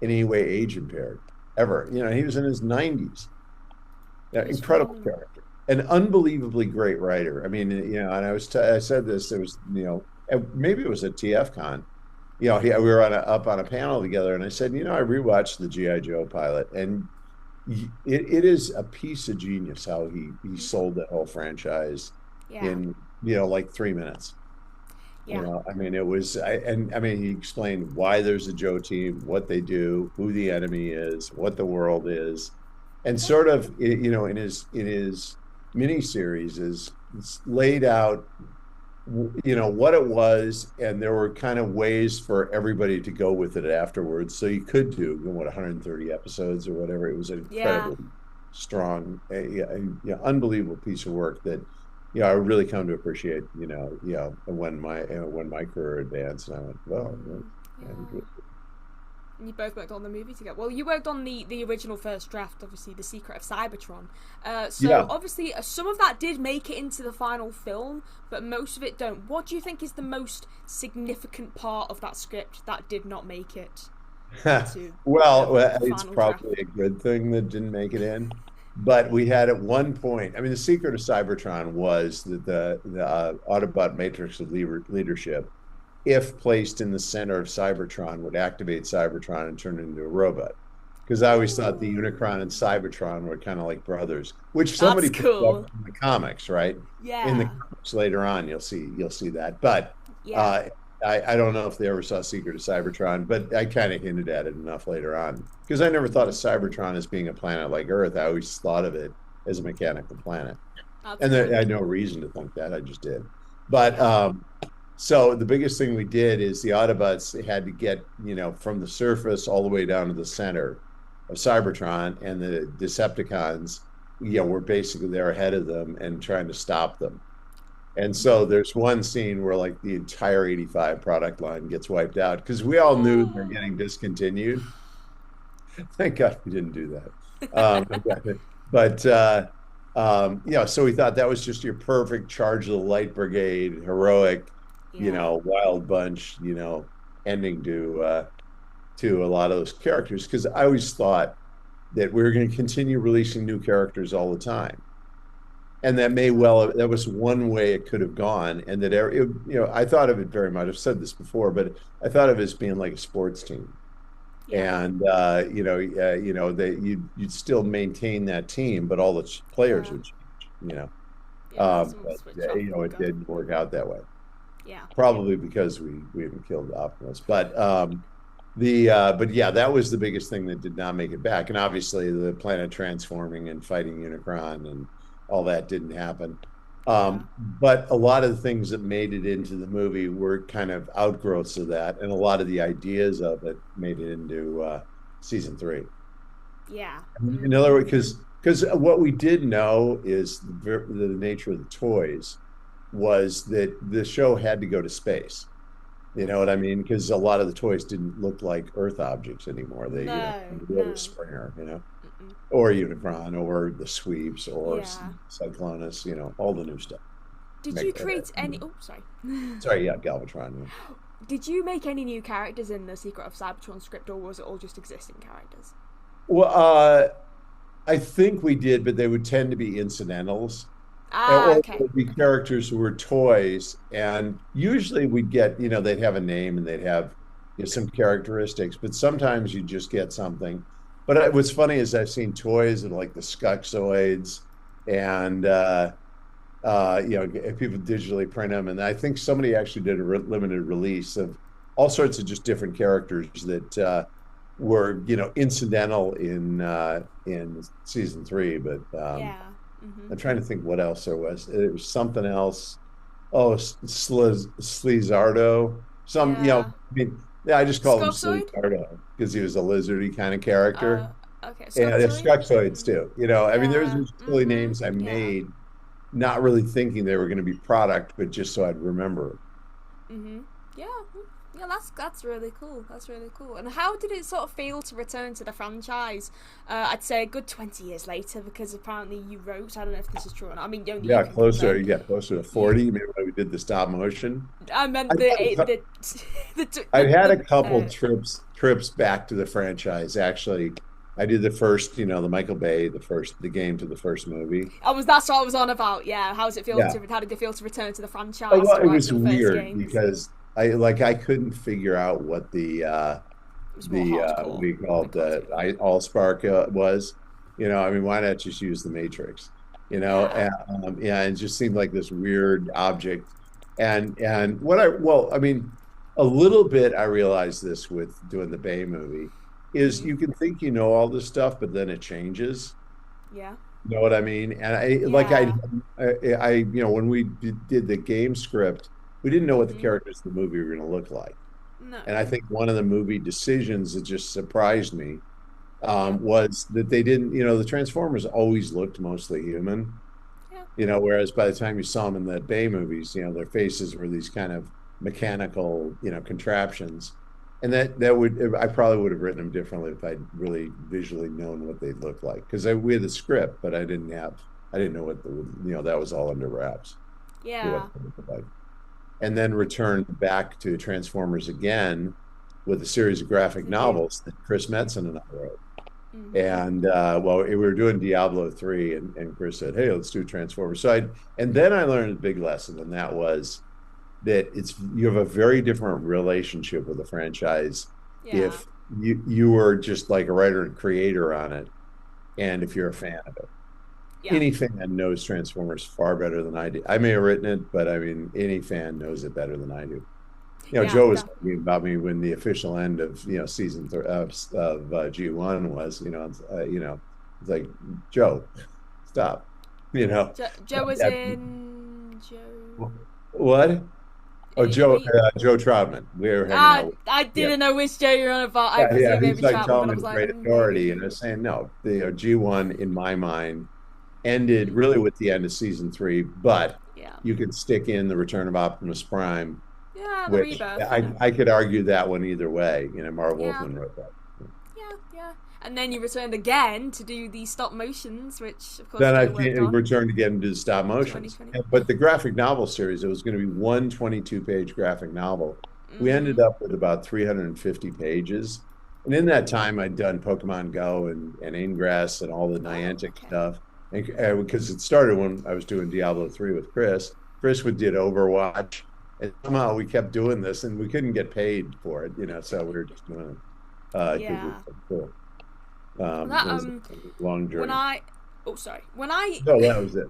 Speaker 2: in any way age impaired ever. He was in his 90s. Yeah,
Speaker 1: He's
Speaker 2: incredible
Speaker 1: phenomenal.
Speaker 2: character, an unbelievably great writer. I mean, and I said this. There was, and maybe it was at TF Con. We were up on a panel together, and I said, I rewatched the GI Joe pilot, and it is a piece of genius how he sold that whole franchise
Speaker 1: Yeah,
Speaker 2: in like 3 minutes.
Speaker 1: yeah.
Speaker 2: I mean, and I mean, he explained why there's a Joe team, what they do, who the enemy is, what the world is, and sort of, in his mini series is it's laid out, what it was, and there were kind of ways for everybody to go with it afterwards. So you could do, 130 episodes or whatever. It was an
Speaker 1: Yeah.
Speaker 2: incredibly strong, unbelievable piece of work that I really come to appreciate, when my career advanced, and I went, well, yeah, he
Speaker 1: Yeah.
Speaker 2: was-
Speaker 1: And you both worked on the movie together. Well, you worked on the original first draft, obviously, The Secret of Cybertron. So
Speaker 2: yeah.
Speaker 1: obviously, some of that did make it into the final film, but most of it don't. What do you think is the most significant part of that script that did not make it into
Speaker 2: Well,
Speaker 1: the
Speaker 2: it's
Speaker 1: final draft?
Speaker 2: probably a good thing that didn't make it in. But we had at one point, I mean, the secret of Cybertron was that the Autobot matrix of leadership, if placed in the center of Cybertron, would activate Cybertron and turn it into a robot. Because I always thought the Unicron and Cybertron were kind of like brothers, which somebody
Speaker 1: That's
Speaker 2: picked up
Speaker 1: cool.
Speaker 2: in the comics, right? In the
Speaker 1: Yeah.
Speaker 2: comics later on, you'll see that. But
Speaker 1: Yeah.
Speaker 2: I don't know if they ever saw Secret of Cybertron, but I kind of hinted at it enough later on because I never thought of Cybertron as being a planet like Earth. I always thought of it as a mechanical planet,
Speaker 1: That's
Speaker 2: and
Speaker 1: cool.
Speaker 2: I had no reason to think that. I just did. But
Speaker 1: Yeah.
Speaker 2: so the biggest thing we did is the Autobots had to get, from the surface all the way down to the center of Cybertron, and the Decepticons, were basically there ahead of them and trying to stop them. And so there's one scene where like the entire 85 product line gets wiped out because we all knew they're getting discontinued. Thank God we didn't do that. But so we thought that was just your perfect Charge of the Light Brigade, heroic,
Speaker 1: Yeah.
Speaker 2: wild bunch, ending to a lot of those characters. Because I always thought that we were going to continue releasing new characters all the time. And that was one way it could have gone. And that, I thought of it very much. I've said this before, but I thought of it as being like a sports team.
Speaker 1: Yeah.
Speaker 2: And they you'd still maintain that team, but all the players
Speaker 1: Yeah.
Speaker 2: would change.
Speaker 1: Yeah. Someone
Speaker 2: But
Speaker 1: switch off and
Speaker 2: it
Speaker 1: go.
Speaker 2: didn't work out that way.
Speaker 1: Yeah.
Speaker 2: Probably because we haven't killed Optimus. But yeah, that was the biggest thing that did not make it back. And obviously, the planet transforming and fighting Unicron and all that didn't happen.
Speaker 1: Yeah.
Speaker 2: But a lot of the things that made it into the movie were kind of outgrowths of that, and a lot of the ideas of it made it into season three.
Speaker 1: Yeah.
Speaker 2: In other words, because what we did know is the nature of the toys was that the show had to go to space. You know what I mean? Because a lot of the toys didn't look like Earth objects anymore. They,
Speaker 1: No.
Speaker 2: were
Speaker 1: No.
Speaker 2: Springer,
Speaker 1: Mm-mm.
Speaker 2: or Unicron, or the Sweeps, or
Speaker 1: Yeah.
Speaker 2: Cyclonus, all the new stuff.
Speaker 1: Did you
Speaker 2: Meg-
Speaker 1: create any? Oh, sorry.
Speaker 2: Sorry, yeah, Galvatron. Yeah.
Speaker 1: Did you make any new characters in the Secret of Cybertron script, or was it all just existing characters?
Speaker 2: Well, I think we did, but they would tend to be incidentals.
Speaker 1: Ah,
Speaker 2: Or it
Speaker 1: okay.
Speaker 2: would be
Speaker 1: Okay.
Speaker 2: characters who were toys, and usually we'd get, they'd have a name and they'd have some characteristics, but sometimes you just get something. But what's funny is I've seen toys of like the Skuxoids, and if people digitally print them, and I think somebody actually did a limited release of all sorts of just different characters that were, incidental in season three, but.
Speaker 1: Yeah. Mhm.
Speaker 2: I'm trying to think what else there was. There was something else. Oh, Slizardo.
Speaker 1: Yeah.
Speaker 2: I mean, yeah, I just call him
Speaker 1: Scoxoid?
Speaker 2: Slizardo because he was a lizardy kind of character.
Speaker 1: Okay.
Speaker 2: And there's
Speaker 1: Scoxoid?
Speaker 2: Struxoids too. I mean, there's
Speaker 1: Yeah.
Speaker 2: these silly names I
Speaker 1: Yeah.
Speaker 2: made, not really thinking they were going to be product, but just so I'd remember.
Speaker 1: Yeah. Yeah, that's really cool. That's really cool. And how did it sort of feel to return to the franchise? I'd say a good 20 years later, because apparently you wrote. I don't know if this is true or not. I mean, only you
Speaker 2: Yeah,
Speaker 1: can
Speaker 2: closer.
Speaker 1: confirm.
Speaker 2: Yeah, closer to
Speaker 1: You,
Speaker 2: 40. Maybe when we did the stop motion.
Speaker 1: I meant
Speaker 2: I I've had a couple trips back to the franchise. Actually, I did the first, the Michael Bay, the game to the first movie.
Speaker 1: that's what I was on about. Yeah,
Speaker 2: Yeah.
Speaker 1: how did it feel to return to the
Speaker 2: Oh,
Speaker 1: franchise
Speaker 2: well,
Speaker 1: to
Speaker 2: it
Speaker 1: write
Speaker 2: was
Speaker 1: your first
Speaker 2: weird
Speaker 1: games?
Speaker 2: because I couldn't figure out what
Speaker 1: It was more
Speaker 2: what
Speaker 1: hardcore.
Speaker 2: do you call it,
Speaker 1: Because it,
Speaker 2: Allspark was. I mean, why not just use the Matrix?
Speaker 1: yeah,
Speaker 2: Yeah, it just seemed like this weird object. And I mean, a little bit I realized this with doing the Bay movie is you can think all this stuff, but then it changes.
Speaker 1: yeah,
Speaker 2: You know what I mean? And
Speaker 1: yeah.
Speaker 2: when we did the game script, we didn't know what the
Speaker 1: Mhm.
Speaker 2: characters of the movie were going to look like.
Speaker 1: No.
Speaker 2: And I think one of the movie decisions that just surprised me
Speaker 1: Yeah.
Speaker 2: was that they didn't, the Transformers always looked mostly human,
Speaker 1: Yeah.
Speaker 2: whereas by the time you saw them in the Bay movies, their faces were these kind of mechanical, contraptions. And I probably would have written them differently if I'd really visually known what they'd look like. Because we had the script, but I didn't know what that was all under wraps. What
Speaker 1: Yeah.
Speaker 2: they looked like. And then returned back to Transformers again with a series of graphic
Speaker 1: Did you?
Speaker 2: novels that Chris Metzen and I wrote.
Speaker 1: Mhm.
Speaker 2: And we were doing Diablo 3, and Chris said, "Hey, let's do Transformers." And then I learned a big lesson, and that was that you have a very different relationship with the franchise
Speaker 1: Yeah.
Speaker 2: if you were just like a writer and creator on it, and if you're a fan of it.
Speaker 1: Yeah.
Speaker 2: Any fan knows Transformers far better than I do. I may have written it, but I mean, any fan knows it better than I do. Joe was
Speaker 1: definitely.
Speaker 2: talking about me when the official end of season of G1 was. It's like, Joe, stop. You know,
Speaker 1: Joe was in Joe.
Speaker 2: what? Oh,
Speaker 1: You
Speaker 2: Joe,
Speaker 1: mean?
Speaker 2: Joe Troutman. We were hanging out with.
Speaker 1: I
Speaker 2: Yeah,
Speaker 1: didn't know which Joe you're on about. I
Speaker 2: yeah.
Speaker 1: presume
Speaker 2: He's
Speaker 1: maybe
Speaker 2: like
Speaker 1: Chapman,
Speaker 2: telling
Speaker 1: but I
Speaker 2: me
Speaker 1: was
Speaker 2: the
Speaker 1: like,
Speaker 2: great authority, and I
Speaker 1: maybe.
Speaker 2: was saying no. The G1 in my mind ended
Speaker 1: Mm,
Speaker 2: really with the end of season 3, but
Speaker 1: yeah.
Speaker 2: you could stick in the Return of Optimus Prime,
Speaker 1: Yeah, the
Speaker 2: which
Speaker 1: rebirth.
Speaker 2: I could argue that one either way. Marv
Speaker 1: Yeah.
Speaker 2: Wolfman wrote that.
Speaker 1: Yeah. And then you returned again to do the stop motions, which of course
Speaker 2: Then I
Speaker 1: Joe worked on.
Speaker 2: returned again to the stop motions.
Speaker 1: 2020.
Speaker 2: But the graphic novel series, it was going to be one 22-page graphic novel. We ended
Speaker 1: Mm.
Speaker 2: up with about 350 pages. And in that time, I'd done Pokemon Go and Ingress and all the
Speaker 1: Oh,
Speaker 2: Niantic
Speaker 1: okay.
Speaker 2: stuff. And because it started when I was doing Diablo 3 with Chris. Chris would did Overwatch. And somehow we kept doing this and we couldn't get paid for it, so we were just doing it because it was
Speaker 1: Yeah.
Speaker 2: so cool.
Speaker 1: That
Speaker 2: It was a long
Speaker 1: when
Speaker 2: journey.
Speaker 1: I oh sorry when I
Speaker 2: No, that was it.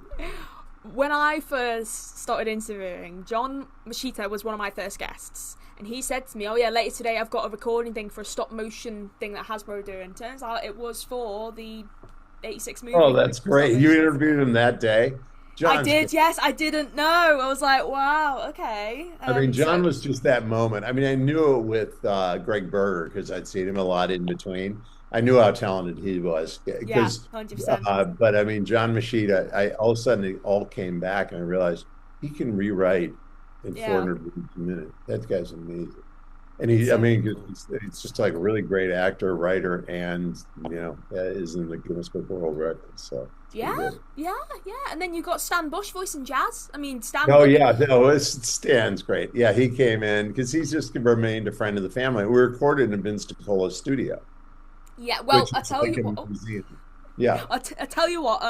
Speaker 1: when I first started interviewing, John Machita was one of my first guests, and he said to me, "Oh yeah, later today I've got a recording thing for a stop motion thing that Hasbro are doing." Turns out it was for the '86
Speaker 2: Oh,
Speaker 1: movie
Speaker 2: that's
Speaker 1: stop
Speaker 2: great. You
Speaker 1: motion.
Speaker 2: interviewed him that day.
Speaker 1: I
Speaker 2: John's great.
Speaker 1: did, yes, I didn't know. I was like, "Wow, okay."
Speaker 2: I mean, John
Speaker 1: So
Speaker 2: was just that moment. I mean, I knew it with Greg Berger because I'd seen him a lot in between. I knew how talented he was
Speaker 1: yeah,
Speaker 2: because,
Speaker 1: 100%.
Speaker 2: but I mean, John Machida, all of a sudden it all came back and I realized he can rewrite in
Speaker 1: Yeah,
Speaker 2: 400 words a minute. That guy's amazing. And
Speaker 1: it's
Speaker 2: I
Speaker 1: so
Speaker 2: mean,
Speaker 1: cool.
Speaker 2: it's just like a really great actor, writer, and is in the Guinness Book of World Records. So it's
Speaker 1: Yeah,
Speaker 2: pretty good.
Speaker 1: yeah, yeah. And then you got Stan Bush voicing Jazz. I mean, Stan
Speaker 2: Oh
Speaker 1: Bush.
Speaker 2: yeah, no, Stan's great. Yeah, he came in because he's just remained a friend of the family. We recorded in Vince DiCola's studio,
Speaker 1: Yeah, well,
Speaker 2: which
Speaker 1: I
Speaker 2: is
Speaker 1: tell
Speaker 2: like
Speaker 1: you
Speaker 2: a
Speaker 1: what.
Speaker 2: museum. Yeah,
Speaker 1: I tell you what.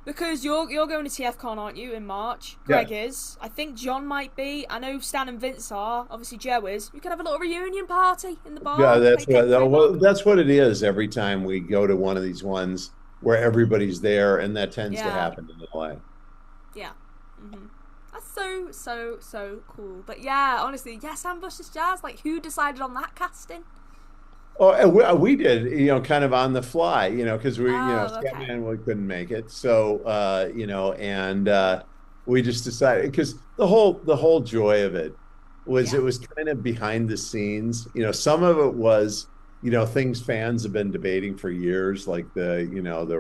Speaker 1: Because you're going to TFCon, aren't you, in March?
Speaker 2: yeah,
Speaker 1: Greg is. I think John might be. I know Stan and Vince are. Obviously, Joe is. We could have a little reunion party in the
Speaker 2: yeah.
Speaker 1: bar. Play
Speaker 2: That's what
Speaker 1: Captain
Speaker 2: well,
Speaker 1: Trademark.
Speaker 2: that's what it is. Every time we go to one of these ones where everybody's there, and that tends to
Speaker 1: Yeah,
Speaker 2: happen in LA.
Speaker 1: yeah. That's so cool. But yeah, honestly, yeah, Stan Bush's Jazz. Like, who decided on that casting?
Speaker 2: Oh, and we did, kind of on the fly, because
Speaker 1: Oh, okay.
Speaker 2: Scatman we couldn't make it, so and we just decided because the whole joy of it was
Speaker 1: Yeah,
Speaker 2: it was kind of behind the scenes. Some of it was things fans have been debating for years, like the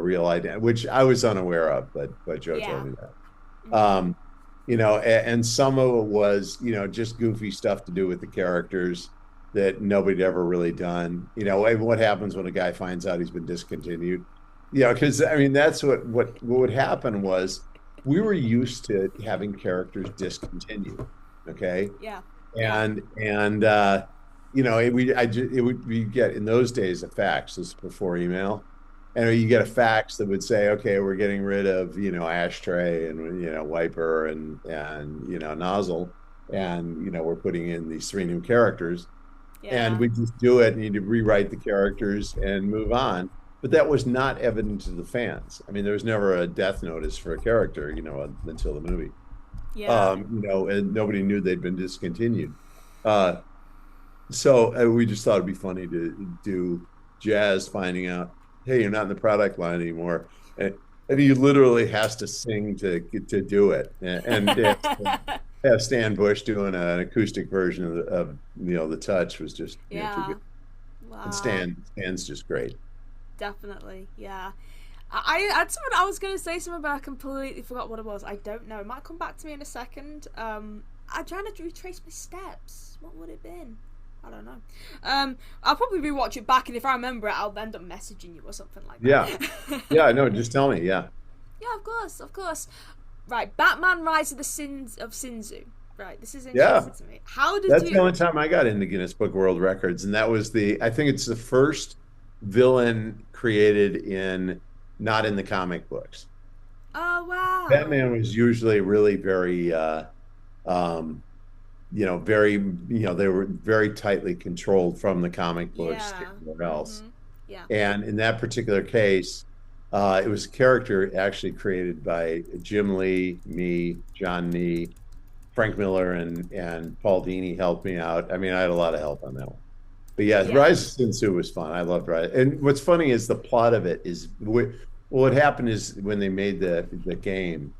Speaker 2: real identity, which I was unaware of, but Joe told
Speaker 1: yeah.
Speaker 2: me that. And some of it was just goofy stuff to do with the characters that nobody ever really done. And what happens when a guy finds out he's been discontinued? Because I mean that's what would happen was we were used to having characters discontinued, okay,
Speaker 1: Yeah, yeah,
Speaker 2: and it would we get in those days a fax. This is before email, and you get a fax that would say, okay, we're getting rid of ashtray and wiper and nozzle, and we're putting in these 3 new characters, and
Speaker 1: yeah,
Speaker 2: we just do it and you rewrite the characters and move on. But that was not evident to the fans. I mean, there was never a death notice for a character, until the movie.
Speaker 1: yeah.
Speaker 2: And nobody knew they'd been discontinued. Uh, so we just thought it'd be funny to do Jazz finding out, hey, you're not in the product line anymore, and he literally has to sing to do it, and have Stan Bush doing an acoustic version of the Touch was just too
Speaker 1: Yeah.
Speaker 2: good. And
Speaker 1: Wow.
Speaker 2: Stan's just great.
Speaker 1: Definitely. Yeah. I had something I was gonna say something, but I completely forgot what it was. I don't know. It might come back to me in a second. I'm trying to retrace my steps. What would it have been? I don't know. I'll probably rewatch it back, and if I remember it, I'll end up messaging you or something like
Speaker 2: Yeah,
Speaker 1: that.
Speaker 2: yeah, no, just tell me. Yeah,
Speaker 1: Yeah, of course, of course. Right, Batman: Rise of the Sins of Sinzu. Right, this is
Speaker 2: yeah.
Speaker 1: interesting to me. How did
Speaker 2: That's the
Speaker 1: you?
Speaker 2: only time I got into Guinness Book of World Records, and that was I think it's the first villain created in not in the comic books.
Speaker 1: Oh wow.
Speaker 2: Batman was usually really very, um, very, they were very tightly controlled from the comic books to
Speaker 1: Yeah.
Speaker 2: everywhere else.
Speaker 1: Yeah.
Speaker 2: And in that particular case, it was a character actually created by Jim Lee, me, John Nee, Frank Miller and Paul Dini helped me out. I mean, I had a lot of help on that one. But yeah,
Speaker 1: Yeah.
Speaker 2: Rise of Sin Tzu was fun. I loved Rise. And what's funny is the plot of it is what happened is when they made the game,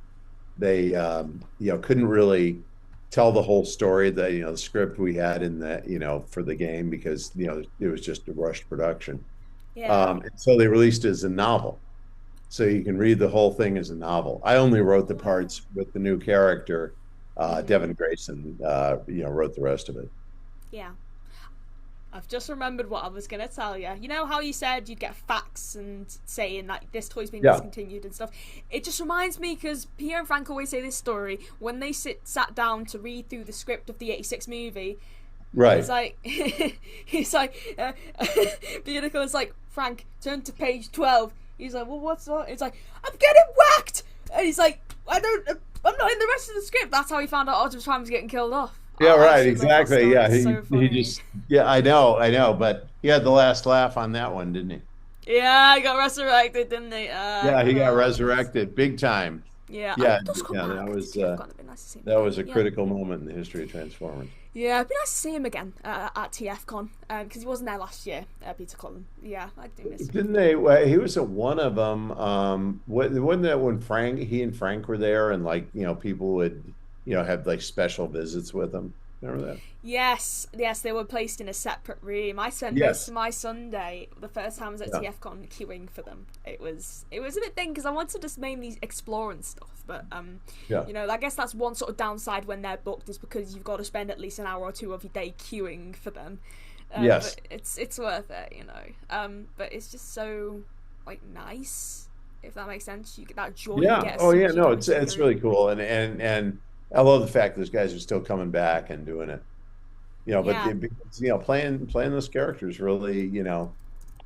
Speaker 2: they couldn't really tell the whole story, the script we had in the for the game, because it was just a rushed production.
Speaker 1: Yeah.
Speaker 2: And so they released it as a novel, so you can read the whole thing as a novel. I only wrote the
Speaker 1: Wow.
Speaker 2: parts with the new character.
Speaker 1: Hmm.
Speaker 2: Devin Grayson wrote the rest of it.
Speaker 1: Yeah. I've just remembered what I was going to tell you. You know how you said you'd get facts and saying that this toy's been
Speaker 2: Yeah,
Speaker 1: discontinued and stuff? It just reminds me, because Pierre and Frank always say this story, when they sat down to read through the script of the 86 movie, he's
Speaker 2: right.
Speaker 1: like, he's like, Bionicle is like, Frank, turn to page 12. He's like, well, what's that? It's like, I'm getting whacked! And he's like, I'm not in the rest of the script. That's how he found out Optimus Prime was getting killed off.
Speaker 2: Yeah,
Speaker 1: I
Speaker 2: right,
Speaker 1: actually love that
Speaker 2: exactly.
Speaker 1: story.
Speaker 2: Yeah,
Speaker 1: It's
Speaker 2: he
Speaker 1: so
Speaker 2: he
Speaker 1: funny.
Speaker 2: just yeah, I know, but he had the last laugh on that one, didn't he?
Speaker 1: Yeah, he got resurrected, didn't he?
Speaker 2: Yeah, he got
Speaker 1: It's,
Speaker 2: resurrected big time.
Speaker 1: yeah, and
Speaker 2: Yeah,
Speaker 1: he does come
Speaker 2: yeah,
Speaker 1: back. To TF Con, it'd be nice to see him
Speaker 2: that
Speaker 1: again.
Speaker 2: was a
Speaker 1: Yeah,
Speaker 2: critical moment in the history of Transformers.
Speaker 1: yeah, it'd be nice to see him again at TF Con, because he wasn't there last year. Peter Cullen. Yeah, I do miss him.
Speaker 2: Didn't they? Well, he was at one of them. Wasn't that when he and Frank were there, and like people would have like special visits with him. Remember that?
Speaker 1: Yes, yes, they were placed in a separate room. I spent most
Speaker 2: Yes.
Speaker 1: of my Sunday, the first time I was at
Speaker 2: Yeah.
Speaker 1: TF Con, queuing for them. It was a bit thing because I wanted to just mainly explore and stuff, but
Speaker 2: Yeah.
Speaker 1: I guess that's one sort of downside when they're booked is because you've got to spend at least an hour or two of your day queuing for them.
Speaker 2: Yes.
Speaker 1: But it's worth it. But it's just so like nice, if that makes sense. You get that joy you
Speaker 2: Yeah.
Speaker 1: get as
Speaker 2: Oh,
Speaker 1: soon
Speaker 2: yeah.
Speaker 1: as you
Speaker 2: No,
Speaker 1: go
Speaker 2: it's
Speaker 1: into the
Speaker 2: it's really
Speaker 1: room.
Speaker 2: cool, and I love the fact those guys are still coming back and doing it. But
Speaker 1: Yeah,
Speaker 2: because, playing those characters really,
Speaker 1: yeah,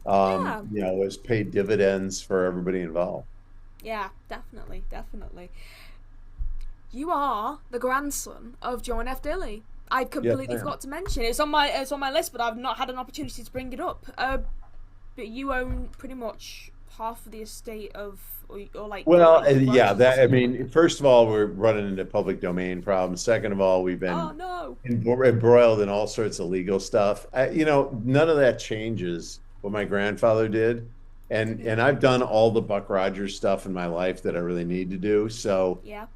Speaker 2: has paid dividends for everybody involved.
Speaker 1: yeah. Definitely, definitely. You are the grandson of John F. Dille. I
Speaker 2: Yes, I
Speaker 1: completely
Speaker 2: am.
Speaker 1: forgot to mention it's on my list, but I've not had an opportunity to bring it up. But you own pretty much half of the estate or like
Speaker 2: Well, yeah,
Speaker 1: royalties or
Speaker 2: that I
Speaker 1: something, right?
Speaker 2: mean, first of all, we're running into public domain problems. Second of all, we've
Speaker 1: Oh
Speaker 2: been
Speaker 1: no.
Speaker 2: embroiled in all sorts of legal stuff. None of that changes what my grandfather did, and I've done all the Buck Rogers stuff in my life that I really need to do. So,
Speaker 1: Yeah.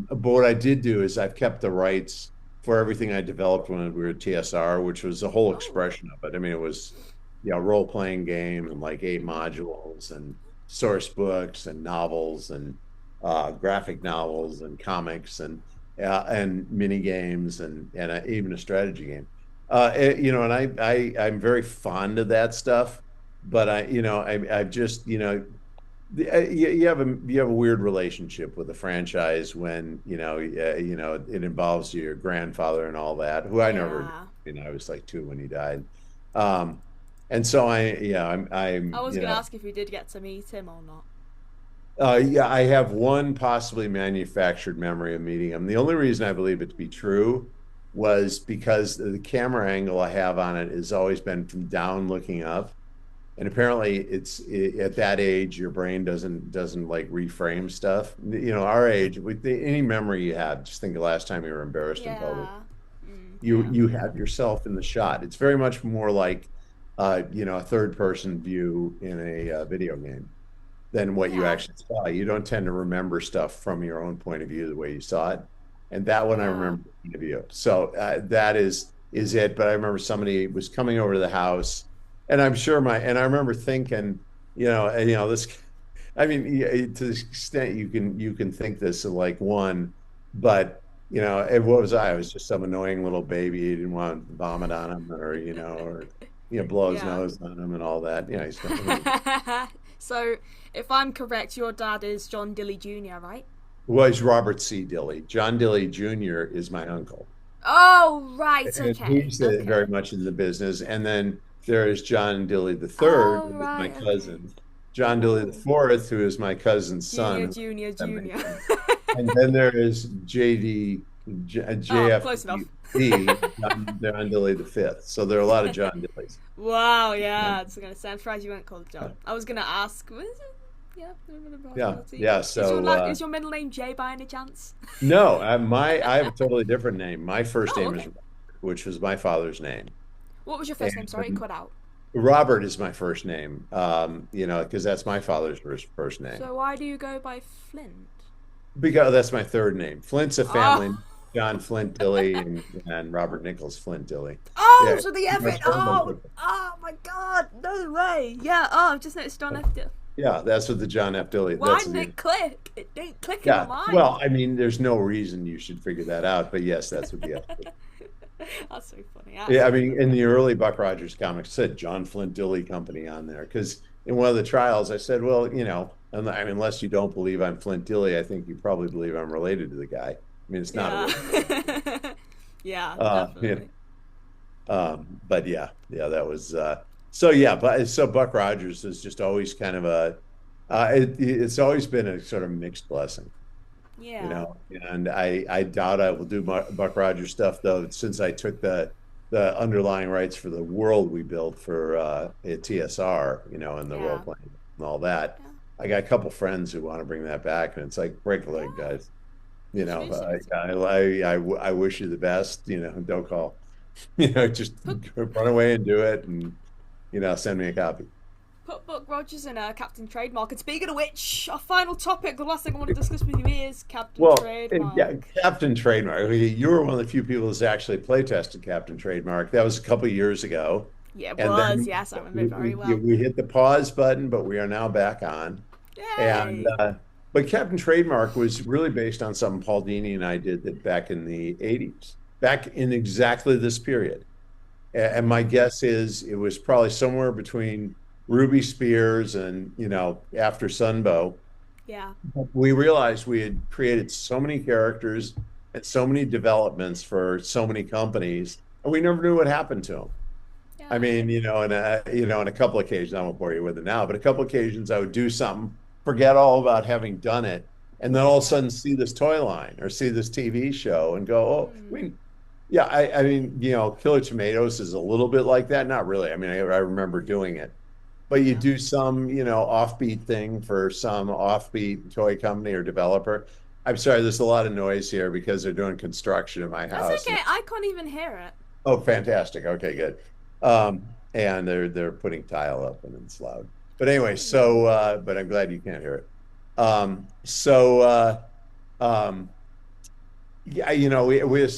Speaker 2: but what I did do is I've kept the rights for everything I developed when we were at TSR, which was the whole
Speaker 1: Oh.
Speaker 2: expression of it. I mean, it was role playing game and like 8 modules and source books and novels and graphic novels and comics and mini games and even a strategy game. And I'm very fond of that stuff, but I've just you have a weird relationship with a franchise when it involves your grandfather and all that, who I never,
Speaker 1: Yeah.
Speaker 2: I was like 2 when he died. Um, and so
Speaker 1: I
Speaker 2: I'm
Speaker 1: was gonna ask if you did get to meet him or not.
Speaker 2: yeah, I have one possibly manufactured memory of meeting him. The only reason I believe it to be true was because the camera angle I have on it has always been from down looking up. And apparently at that age, your brain doesn't like reframe stuff. Our age, with any memory you have, just think the last time you were embarrassed in public.
Speaker 1: Yeah.
Speaker 2: You
Speaker 1: Yeah.
Speaker 2: you have yourself in the shot. It's very much more like a third person view in a video game than what you
Speaker 1: Yeah.
Speaker 2: actually saw. You don't tend to remember stuff from your own point of view the way you saw it. And that one I
Speaker 1: Yeah.
Speaker 2: remember the point of view. So that is it. But I remember somebody was coming over to the house, and I remember thinking, this. I mean, yeah, to the extent you can think this of like one, but what was I? I was just some annoying little baby. He didn't want to vomit on him, or blow his
Speaker 1: Yeah.
Speaker 2: nose on him and all that. He's nothing.
Speaker 1: So, if I'm correct, your dad is John Dilly Jr., right?
Speaker 2: Was Robert C. Dilley. John Dilley Jr. is my uncle.
Speaker 1: Oh, right.
Speaker 2: And
Speaker 1: Okay.
Speaker 2: he's very
Speaker 1: Okay.
Speaker 2: much in the business. And then there is John Dilley the third,
Speaker 1: Oh,
Speaker 2: who is my
Speaker 1: right. Okay.
Speaker 2: cousin. John Dilley the
Speaker 1: Ooh.
Speaker 2: fourth, who is my cousin's
Speaker 1: Junior,
Speaker 2: son.
Speaker 1: junior,
Speaker 2: That makes
Speaker 1: junior.
Speaker 2: sense. And then there is
Speaker 1: Oh, close enough.
Speaker 2: John Dilley the fifth. So there are a lot of John Dilleys.
Speaker 1: Wow, yeah. I'm surprised you weren't called John. I was gonna ask, was it? Yeah, limited
Speaker 2: Yeah,
Speaker 1: possibility.
Speaker 2: yeah.
Speaker 1: Is your middle name Jay by any chance?
Speaker 2: No, I have a totally different name. My first
Speaker 1: Oh,
Speaker 2: name is
Speaker 1: okay.
Speaker 2: Robert, which was my father's name,
Speaker 1: What was your first name? Sorry, it
Speaker 2: and
Speaker 1: cut out.
Speaker 2: Robert is my first name. Because that's my father's first name.
Speaker 1: So why do you go by Flint?
Speaker 2: Because that's my third name. Flint's a
Speaker 1: Oh,
Speaker 2: family. John Flint Dille and Robert Nichols Flint Dille.
Speaker 1: oh,
Speaker 2: Yeah,
Speaker 1: so the
Speaker 2: my
Speaker 1: Evan.
Speaker 2: surname.
Speaker 1: Oh my God, no way. Yeah. Oh, I've just noticed John F. Dille.
Speaker 2: Yeah, that's what the John F. Dille.
Speaker 1: Why
Speaker 2: That's
Speaker 1: didn't
Speaker 2: the
Speaker 1: it click? It didn't click in my
Speaker 2: Yeah.
Speaker 1: mind.
Speaker 2: Well, I mean, there's no reason you should figure that out, but yes, that's what the F.
Speaker 1: That's so funny.
Speaker 2: Yeah, I
Speaker 1: Absolutely
Speaker 2: mean,
Speaker 1: love
Speaker 2: in
Speaker 1: it.
Speaker 2: the early Buck Rogers comics, it said John Flint Dille Company on there because in one of the trials, I said, well, I mean, unless you don't believe I'm Flint Dille, I think you probably believe I'm related to the guy. I mean, it's not a
Speaker 1: Yeah.
Speaker 2: real.
Speaker 1: Yeah,
Speaker 2: Yeah.
Speaker 1: definitely.
Speaker 2: But yeah, that was so yeah, but so Buck Rogers is just always kind of it's always been a sort of mixed blessing,
Speaker 1: Yeah.
Speaker 2: and I doubt I will do Buck Rogers stuff though, since I took the underlying rights for the world we built for TSR, and the role
Speaker 1: Yeah.
Speaker 2: playing and all that.
Speaker 1: Yeah.
Speaker 2: I got a couple friends who want to bring that back, and it's like break a leg,
Speaker 1: Yeah.
Speaker 2: guys. You know,
Speaker 1: Exclusivity.
Speaker 2: I wish you the best. Don't call. Just
Speaker 1: Put
Speaker 2: run away and do it, and send me a copy.
Speaker 1: put Buck Rogers in Captain Trademark. And speaking of which, our final topic, the last thing I want to discuss with you is Captain
Speaker 2: Well, yeah,
Speaker 1: Trademark.
Speaker 2: Captain Trademark. You were one of the few people that's actually play tested Captain Trademark. That was a couple of years ago,
Speaker 1: Yeah, it
Speaker 2: and
Speaker 1: was.
Speaker 2: then
Speaker 1: Yes, I remember
Speaker 2: we,
Speaker 1: it very
Speaker 2: we,
Speaker 1: well.
Speaker 2: we hit the pause button, but we are now back on. And
Speaker 1: Yay!
Speaker 2: but Captain Trademark was really based on something Paul Dini and I did that back in the '80s, back in exactly this period. And my guess is it was probably somewhere between Ruby Spears and after Sunbow.
Speaker 1: Yeah.
Speaker 2: We realized we had created so many characters and so many developments for so many companies, and we never knew what happened to them. I
Speaker 1: Yeah.
Speaker 2: mean, on a couple of occasions, I won't bore you with it now, but a couple of occasions I would do something, forget all about having done it, and then all of a
Speaker 1: Yeah.
Speaker 2: sudden see this toy line or see this TV show and go, oh,
Speaker 1: Hmm.
Speaker 2: yeah, I mean, Killer Tomatoes is a little bit like that. Not really. I mean, I remember doing it, but you
Speaker 1: Yeah.
Speaker 2: do some, offbeat thing for some offbeat toy company or developer. I'm sorry, there's a lot of noise here because they're doing construction in my
Speaker 1: That's
Speaker 2: house.
Speaker 1: okay. I can't even hear it.
Speaker 2: Oh, fantastic. Okay, good. And they're putting tile up and it's loud. But anyway,
Speaker 1: Ooh.
Speaker 2: so but I'm glad you can't hear it. So um yeah,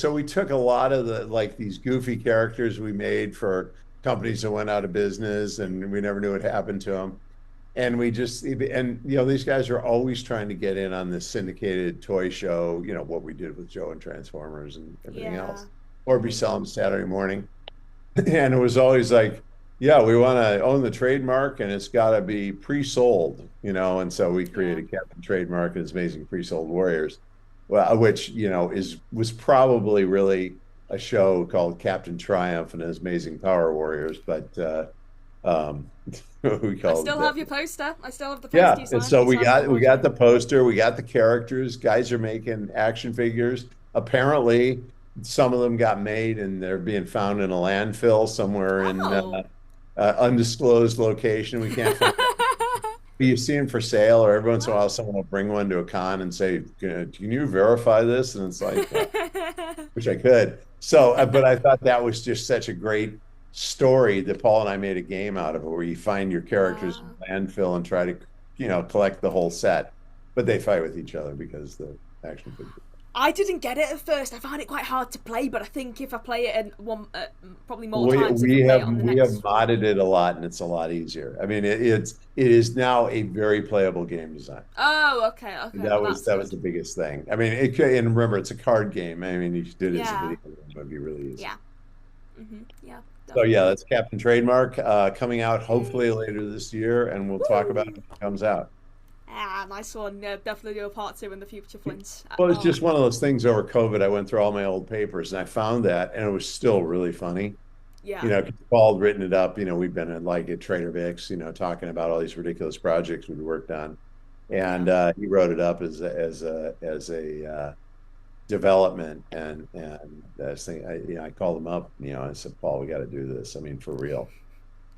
Speaker 2: we took a lot of the like these goofy characters we made for companies that went out of business and we never knew what happened to them. And we just and these guys are always trying to get in on this syndicated toy show, what we did with Joe and Transformers and everything
Speaker 1: Yeah.
Speaker 2: else, or be selling Saturday morning. And it was always like, yeah, we want to own the trademark and it's got to be pre-sold, and so we
Speaker 1: Yeah.
Speaker 2: created Captain Trademark and his Amazing Pre-Sold Warriors, well, which was probably really a show called Captain Triumph and his Amazing Power Warriors, but um, we
Speaker 1: I
Speaker 2: called
Speaker 1: still
Speaker 2: it.
Speaker 1: have your poster. I still have the poster
Speaker 2: Yeah,
Speaker 1: you
Speaker 2: and
Speaker 1: signed.
Speaker 2: so
Speaker 1: You signed it
Speaker 2: we
Speaker 1: before I
Speaker 2: got
Speaker 1: joined.
Speaker 2: the poster, we got the characters. Guys are making action figures. Apparently, some of them got made and they're being found in a landfill somewhere in
Speaker 1: Oh.
Speaker 2: undisclosed location. We can't find it. But you see them for sale, or every once in a while,
Speaker 1: Wow.
Speaker 2: someone will bring one to a con and say, "Can you verify this?" And it's like, which I could. So, but I thought that was just such a great story that Paul and I made a game out of it, where you find your characters
Speaker 1: Wow.
Speaker 2: in landfill and try to, collect the whole set, but they fight with each other because the action figure.
Speaker 1: I didn't get it at first. I found it quite hard to play, but I think if I play it in probably more
Speaker 2: We
Speaker 1: times, if I
Speaker 2: we
Speaker 1: play it
Speaker 2: have
Speaker 1: on the
Speaker 2: we have
Speaker 1: next run.
Speaker 2: modded it a lot, and it's a lot easier. I mean, it is now a very playable game design.
Speaker 1: Oh, okay, okay. Well, that's
Speaker 2: That was
Speaker 1: good.
Speaker 2: the biggest thing. I mean, it could, and remember, it's a card game. I mean, if you did it as a
Speaker 1: Yeah,
Speaker 2: video game, it would be really easy.
Speaker 1: yeah. Yeah,
Speaker 2: So yeah,
Speaker 1: definitely.
Speaker 2: that's Captain Trademark coming out hopefully
Speaker 1: Yay.
Speaker 2: later this year, and we'll talk about it
Speaker 1: Woo!
Speaker 2: when it comes out.
Speaker 1: Ah, nice one. Yeah, definitely do a part two in the future, Flint.
Speaker 2: Well, it's
Speaker 1: Oh,
Speaker 2: just one of those things over COVID. I went through all my old papers and I found that, and it was still really funny.
Speaker 1: yeah,
Speaker 2: 'Cause Paul had written it up. We'd been at like at Trader Vic's, talking about all these ridiculous projects we'd worked on,
Speaker 1: yeah.
Speaker 2: and he wrote it up as a development, and this thing. I called him up. I said, Paul, we got to do this. I mean, for real.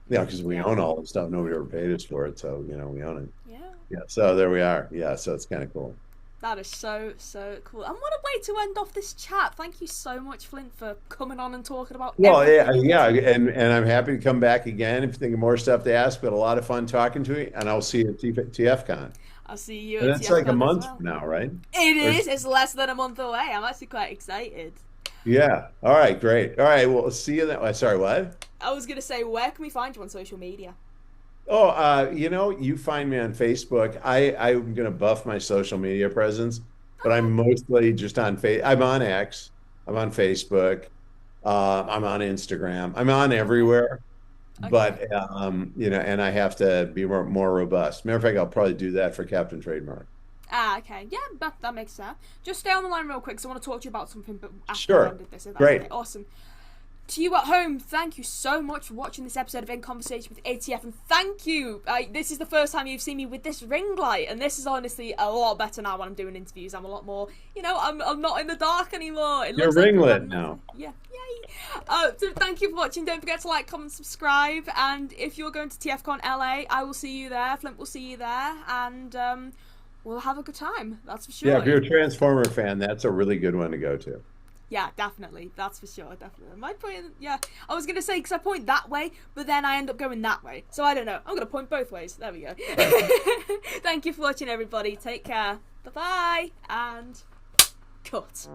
Speaker 2: Because we
Speaker 1: Yeah.
Speaker 2: own all this stuff. Nobody ever paid us for it, so we own it.
Speaker 1: Yeah.
Speaker 2: Yeah, so there we are. Yeah, so it's kind of cool.
Speaker 1: That is so, so cool. And what a way to end off this chat. Thank you so much, Flint, for coming on and talking about
Speaker 2: Well, yeah,
Speaker 1: everything in
Speaker 2: yeah,
Speaker 1: between.
Speaker 2: and I'm happy to come back again if you think of more stuff to ask. But a lot of fun talking to you, and I'll see you at TFCon.
Speaker 1: I'll see you
Speaker 2: And
Speaker 1: at
Speaker 2: that's like a
Speaker 1: TFCon as
Speaker 2: month
Speaker 1: well.
Speaker 2: from now, right?
Speaker 1: It
Speaker 2: Or
Speaker 1: is. It's less than a month away. I'm actually quite excited.
Speaker 2: yeah. All right, great. All right, well, see you then. Sorry, what?
Speaker 1: I was going to say, where can we find you on social media?
Speaker 2: Oh, you find me on Facebook. I'm gonna buff my social media presence, but I'm
Speaker 1: Okay.
Speaker 2: mostly just on I'm on X, I'm on Facebook, I'm on Instagram, I'm on
Speaker 1: Okay.
Speaker 2: everywhere.
Speaker 1: Okay.
Speaker 2: But and I have to be more robust. Matter of fact, I'll probably do that for Captain Trademark.
Speaker 1: Ah, okay. Yeah, that makes sense. Just stay on the line real quick because I want to talk to you about something but after I've
Speaker 2: Sure.
Speaker 1: ended this, if that's okay.
Speaker 2: Great.
Speaker 1: Awesome. To you at home, thank you so much for watching this episode of In Conversation with ATF, and thank you. This is the first time you've seen me with this ring light, and this is honestly a lot better now when I'm doing interviews. I'm a lot more, I'm not in the dark anymore. It
Speaker 2: You're
Speaker 1: looks like we've had
Speaker 2: ringlet
Speaker 1: enough.
Speaker 2: now.
Speaker 1: Yeah, yay. So thank you for watching. Don't forget to like, comment, subscribe, and if you're going to TFCon LA, I will see you there. Flint will see you there, and we'll have a good time. That's for
Speaker 2: Yeah,
Speaker 1: sure.
Speaker 2: if you're a Transformer fan, that's a really good one to go to.
Speaker 1: Yeah, definitely. That's for sure. Definitely. My point. Yeah, I was gonna say because I point that way, but then I end up going that way. So I don't know. I'm gonna point both ways. There we go.
Speaker 2: Right.
Speaker 1: Thank you for watching, everybody. Take care. Bye bye. And cut.